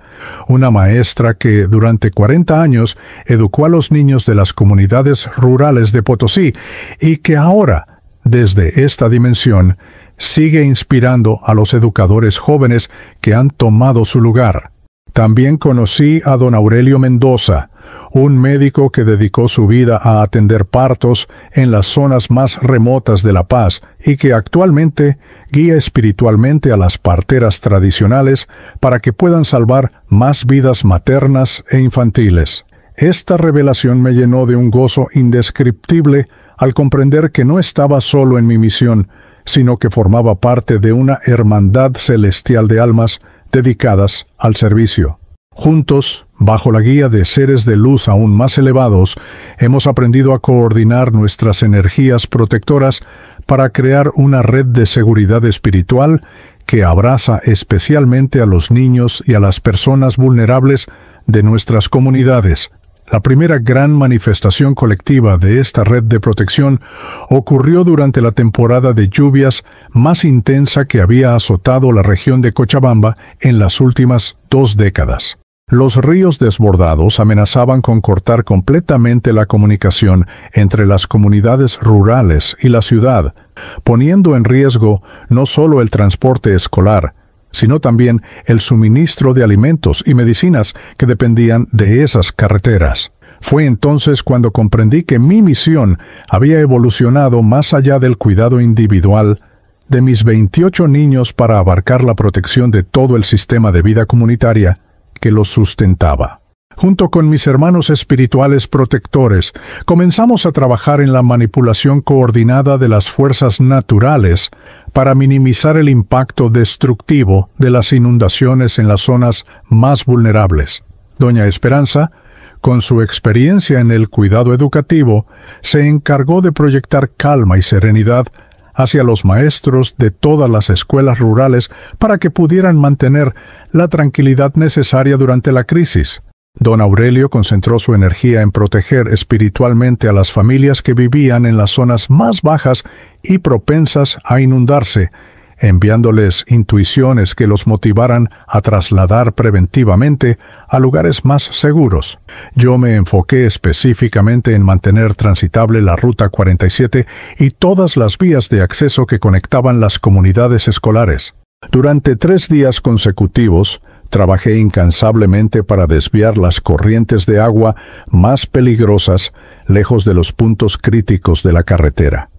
una maestra que durante 40 años educó a los niños de las comunidades rurales de Potosí y que ahora, desde esta dimensión, sigue inspirando a los educadores jóvenes que han tomado su lugar. También conocí a don Aurelio Mendoza, un médico que dedicó su vida a atender partos en las zonas más remotas de La Paz y que actualmente guía espiritualmente a las parteras tradicionales para que puedan salvar más vidas maternas e infantiles. Esta revelación me llenó de un gozo indescriptible al comprender que no estaba solo en mi misión, sino que formaba parte de una hermandad celestial de almas dedicadas al servicio. Juntos, bajo la guía de seres de luz aún más elevados, hemos aprendido a coordinar nuestras energías protectoras para crear una red de seguridad espiritual que abraza especialmente a los niños y a las personas vulnerables de nuestras comunidades. La primera gran manifestación colectiva de esta red de protección ocurrió durante la temporada de lluvias más intensa que había azotado la región de Cochabamba en las últimas 2 décadas. Los ríos desbordados amenazaban con cortar completamente la comunicación entre las comunidades rurales y la ciudad, poniendo en riesgo no solo el transporte escolar, sino también el suministro de alimentos y medicinas que dependían de esas carreteras. Fue entonces cuando comprendí que mi misión había evolucionado más allá del cuidado individual de mis 28 niños para abarcar la protección de todo el sistema de vida comunitaria que los sustentaba. Junto con mis hermanos espirituales protectores, comenzamos a trabajar en la manipulación coordinada de las fuerzas naturales para minimizar el impacto destructivo de las inundaciones en las zonas más vulnerables. Doña Esperanza, con su experiencia en el cuidado educativo, se encargó de proyectar calma y serenidad hacia los maestros de todas las escuelas rurales para que pudieran mantener la tranquilidad necesaria durante la crisis. Don Aurelio concentró su energía en proteger espiritualmente a las familias que vivían en las zonas más bajas y propensas a inundarse, enviándoles intuiciones que los motivaran a trasladar preventivamente a lugares más seguros. Yo me enfoqué específicamente en mantener transitable la Ruta 47 y todas las vías de acceso que conectaban las comunidades escolares. Durante 3 días consecutivos, trabajé incansablemente para desviar las corrientes de agua más peligrosas lejos de los puntos críticos de la carretera.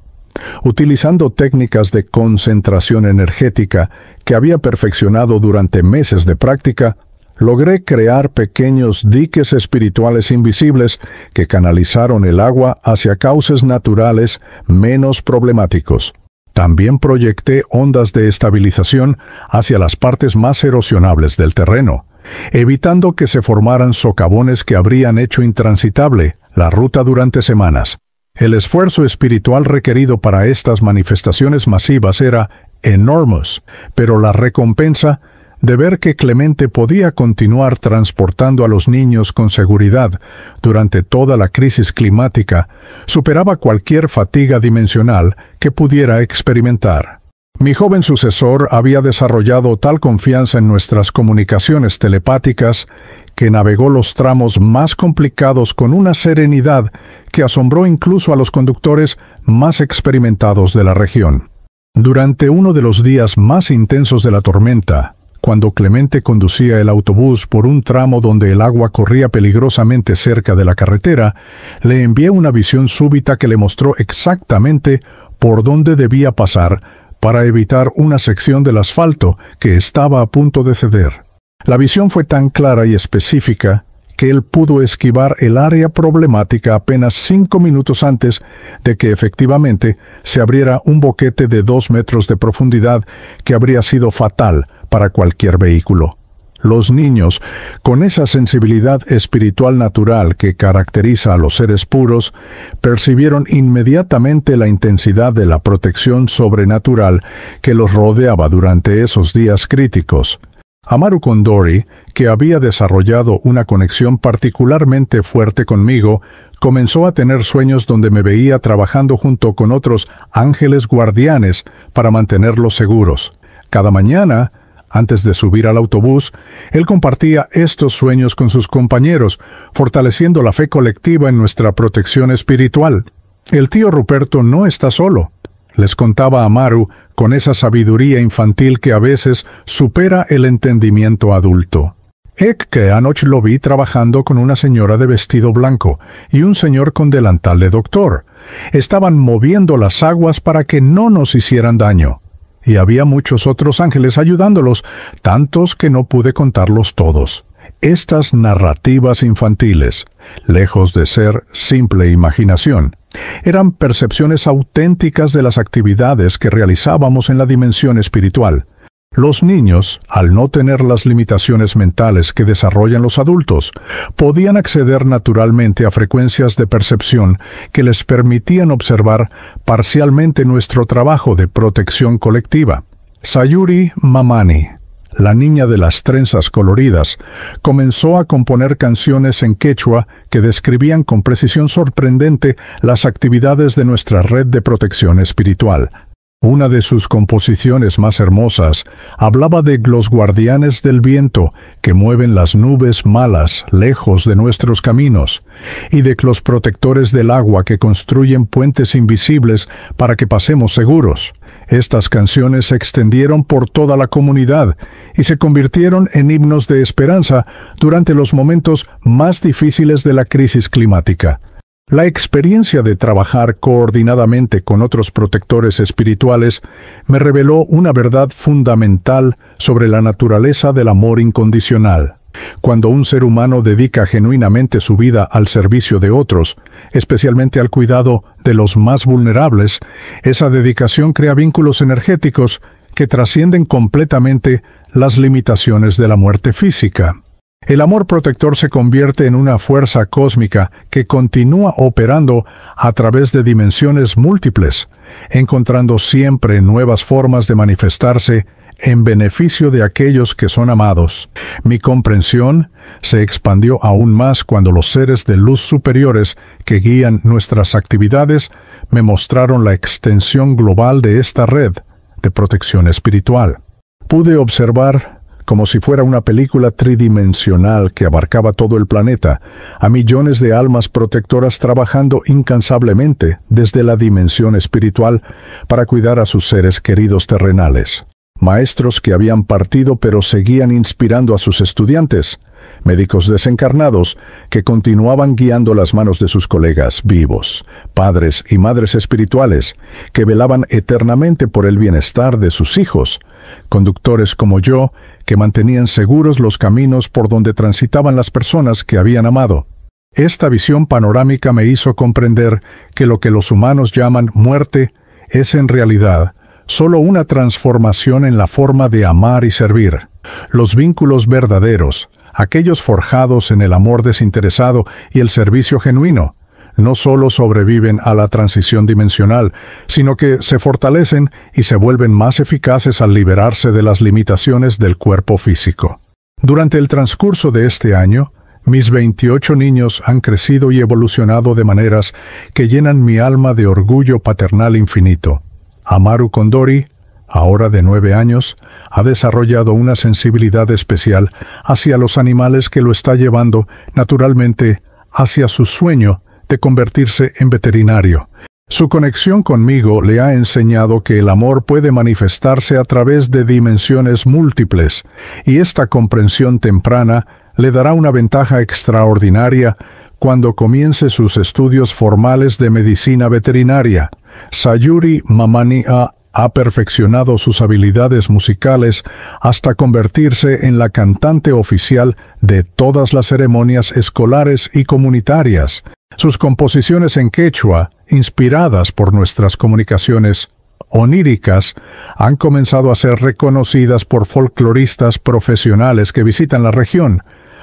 Utilizando técnicas de concentración energética que había perfeccionado durante meses de práctica, logré crear pequeños diques espirituales invisibles que canalizaron el agua hacia cauces naturales menos problemáticos. También proyecté ondas de estabilización hacia las partes más erosionables del terreno, evitando que se formaran socavones que habrían hecho intransitable la ruta durante semanas. El esfuerzo espiritual requerido para estas manifestaciones masivas era enorme, pero la recompensa de ver que Clemente podía continuar transportando a los niños con seguridad durante toda la crisis climática superaba cualquier fatiga dimensional que pudiera experimentar. Mi joven sucesor había desarrollado tal confianza en nuestras comunicaciones telepáticas que navegó los tramos más complicados con una serenidad que asombró incluso a los conductores más experimentados de la región. Durante uno de los días más intensos de la tormenta, cuando Clemente conducía el autobús por un tramo donde el agua corría peligrosamente cerca de la carretera, le envié una visión súbita que le mostró exactamente por dónde debía pasar para evitar una sección del asfalto que estaba a punto de ceder. La visión fue tan clara y específica que él pudo esquivar el área problemática apenas 5 minutos antes de que efectivamente se abriera un boquete de 2 metros de profundidad que habría sido fatal para cualquier vehículo. Los niños, con esa sensibilidad espiritual natural que caracteriza a los seres puros, percibieron inmediatamente la intensidad de la protección sobrenatural que los rodeaba durante esos días críticos. Amaru Kondori, que había desarrollado una conexión particularmente fuerte conmigo, comenzó a tener sueños donde me veía trabajando junto con otros ángeles guardianes para mantenerlos seguros. Cada mañana, antes de subir al autobús, él compartía estos sueños con sus compañeros, fortaleciendo la fe colectiva en nuestra protección espiritual. El tío Ruperto no está solo, les contaba Amaru con esa sabiduría infantil que a veces supera el entendimiento adulto. Que anoche lo vi trabajando con una señora de vestido blanco y un señor con delantal de doctor. Estaban moviendo las aguas para que no nos hicieran daño. Y había muchos otros ángeles ayudándolos, tantos que no pude contarlos todos. Estas narrativas infantiles, lejos de ser simple imaginación, eran percepciones auténticas de las actividades que realizábamos en la dimensión espiritual. Los niños, al no tener las limitaciones mentales que desarrollan los adultos, podían acceder naturalmente a frecuencias de percepción que les permitían observar parcialmente nuestro trabajo de protección colectiva. Sayuri Mamani, la niña de las trenzas coloridas, comenzó a componer canciones en quechua que describían con precisión sorprendente las actividades de nuestra red de protección espiritual. Una de sus composiciones más hermosas hablaba de los guardianes del viento que mueven las nubes malas lejos de nuestros caminos, y de los protectores del agua que construyen puentes invisibles para que pasemos seguros. Estas canciones se extendieron por toda la comunidad y se convirtieron en himnos de esperanza durante los momentos más difíciles de la crisis climática. La experiencia de trabajar coordinadamente con otros protectores espirituales me reveló una verdad fundamental sobre la naturaleza del amor incondicional. Cuando un ser humano dedica genuinamente su vida al servicio de otros, especialmente al cuidado de los más vulnerables, esa dedicación crea vínculos energéticos que trascienden completamente las limitaciones de la muerte física. El amor protector se convierte en una fuerza cósmica que continúa operando a través de dimensiones múltiples, encontrando siempre nuevas formas de manifestarse en beneficio de aquellos que son amados. Mi comprensión se expandió aún más cuando los seres de luz superiores que guían nuestras actividades me mostraron la extensión global de esta red de protección espiritual. Pude observar, como si fuera una película tridimensional que abarcaba todo el planeta, a millones de almas protectoras trabajando incansablemente desde la dimensión espiritual para cuidar a sus seres queridos terrenales. Maestros que habían partido pero seguían inspirando a sus estudiantes, médicos desencarnados que continuaban guiando las manos de sus colegas vivos, padres y madres espirituales que velaban eternamente por el bienestar de sus hijos, conductores como yo que mantenían seguros los caminos por donde transitaban las personas que habían amado. Esta visión panorámica me hizo comprender que lo que los humanos llaman muerte es en realidad solo una transformación en la forma de amar y servir. Los vínculos verdaderos, aquellos forjados en el amor desinteresado y el servicio genuino, no solo sobreviven a la transición dimensional, sino que se fortalecen y se vuelven más eficaces al liberarse de las limitaciones del cuerpo físico. Durante el transcurso de este año, mis 28 niños han crecido y evolucionado de maneras que llenan mi alma de orgullo paternal infinito. Amaru Kondori, ahora de 9 años, ha desarrollado una sensibilidad especial hacia los animales que lo está llevando, naturalmente, hacia su sueño de convertirse en veterinario. Su conexión conmigo le ha enseñado que el amor puede manifestarse a través de dimensiones múltiples, y esta comprensión temprana le dará una ventaja extraordinaria cuando comience sus estudios formales de medicina veterinaria. Sayuri Mamani Ha perfeccionado sus habilidades musicales hasta convertirse en la cantante oficial de todas las ceremonias escolares y comunitarias. Sus composiciones en quechua, inspiradas por nuestras comunicaciones oníricas, han comenzado a ser reconocidas por folcloristas profesionales que visitan la región.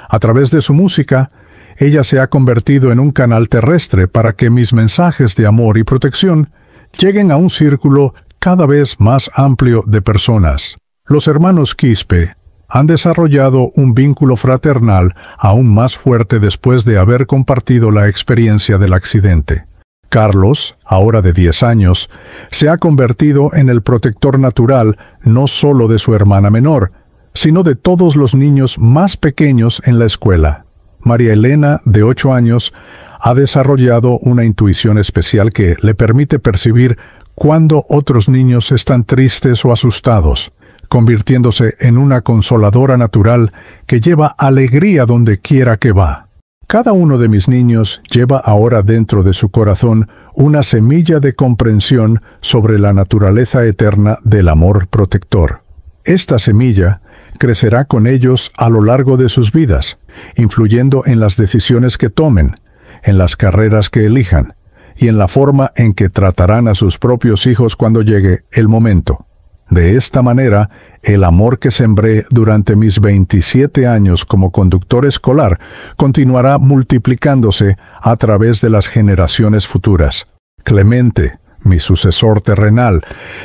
A través de su música, ella se ha convertido en un canal terrestre para que mis mensajes de amor y protección lleguen a un círculo cada vez más amplio de personas. Los hermanos Quispe han desarrollado un vínculo fraternal aún más fuerte después de haber compartido la experiencia del accidente. Carlos, ahora de 10 años, se ha convertido en el protector natural no solo de su hermana menor, sino de todos los niños más pequeños en la escuela. María Elena, de 8 años, ha desarrollado una intuición especial que le permite percibir cuando otros niños están tristes o asustados, convirtiéndose en una consoladora natural que lleva alegría donde quiera que va. Cada uno de mis niños lleva ahora dentro de su corazón una semilla de comprensión sobre la naturaleza eterna del amor protector. Esta semilla crecerá con ellos a lo largo de sus vidas, influyendo en las decisiones que tomen, en las carreras que elijan, y en la forma en que tratarán a sus propios hijos cuando llegue el momento. De esta manera, el amor que sembré durante mis 27 años como conductor escolar continuará multiplicándose a través de las generaciones futuras. Clemente, mi sucesor terrenal,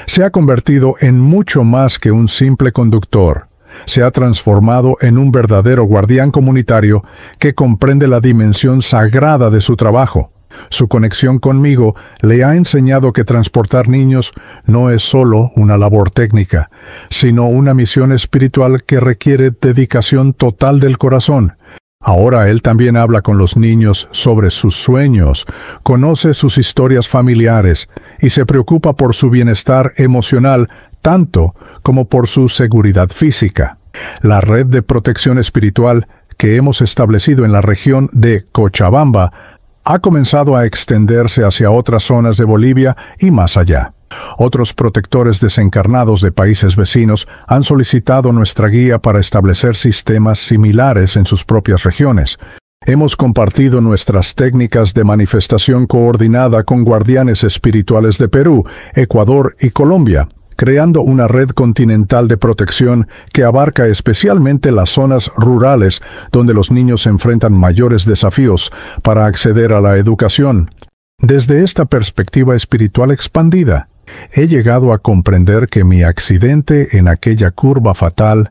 se ha convertido en mucho más que un simple conductor. Se ha transformado en un verdadero guardián comunitario que comprende la dimensión sagrada de su trabajo. Su conexión conmigo le ha enseñado que transportar niños no es solo una labor técnica, sino una misión espiritual que requiere dedicación total del corazón. Ahora él también habla con los niños sobre sus sueños, conoce sus historias familiares y se preocupa por su bienestar emocional tanto como por su seguridad física. La red de protección espiritual que hemos establecido en la región de Cochabamba ha comenzado a extenderse hacia otras zonas de Bolivia y más allá. Otros protectores desencarnados de países vecinos han solicitado nuestra guía para establecer sistemas similares en sus propias regiones. Hemos compartido nuestras técnicas de manifestación coordinada con guardianes espirituales de Perú, Ecuador y Colombia, creando una red continental de protección que abarca especialmente las zonas rurales donde los niños enfrentan mayores desafíos para acceder a la educación. Desde esta perspectiva espiritual expandida, he llegado a comprender que mi accidente en aquella curva fatal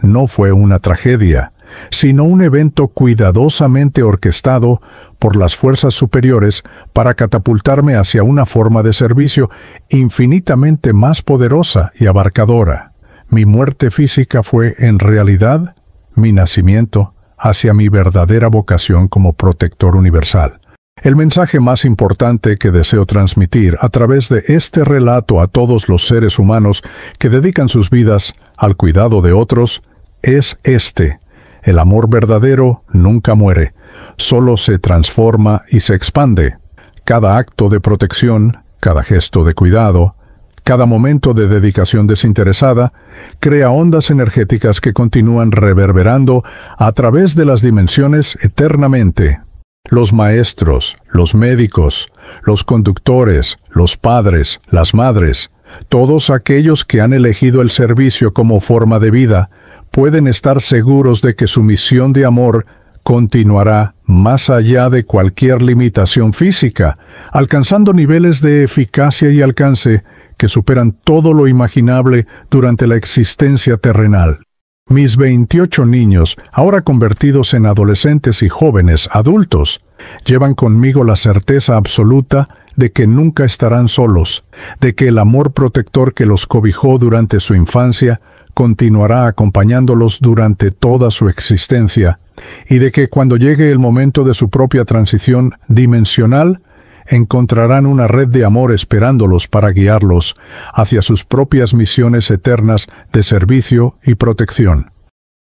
no fue una tragedia, sino un evento cuidadosamente orquestado por las fuerzas superiores para catapultarme hacia una forma de servicio infinitamente más poderosa y abarcadora. Mi muerte física fue, en realidad, mi nacimiento hacia mi verdadera vocación como protector universal. El mensaje más importante que deseo transmitir a través de este relato a todos los seres humanos que dedican sus vidas al cuidado de otros es este: el amor verdadero nunca muere, solo se transforma y se expande. Cada acto de protección, cada gesto de cuidado, cada momento de dedicación desinteresada, crea ondas energéticas que continúan reverberando a través de las dimensiones eternamente. Los maestros, los médicos, los conductores, los padres, las madres, todos aquellos que han elegido el servicio como forma de vida, pueden estar seguros de que su misión de amor continuará más allá de cualquier limitación física, alcanzando niveles de eficacia y alcance que superan todo lo imaginable durante la existencia terrenal. Mis 28 niños, ahora convertidos en adolescentes y jóvenes adultos, llevan conmigo la certeza absoluta de que nunca estarán solos, de que el amor protector que los cobijó durante su infancia continuará acompañándolos durante toda su existencia, y de que cuando llegue el momento de su propia transición dimensional, encontrarán una red de amor esperándolos para guiarlos hacia sus propias misiones eternas de servicio y protección.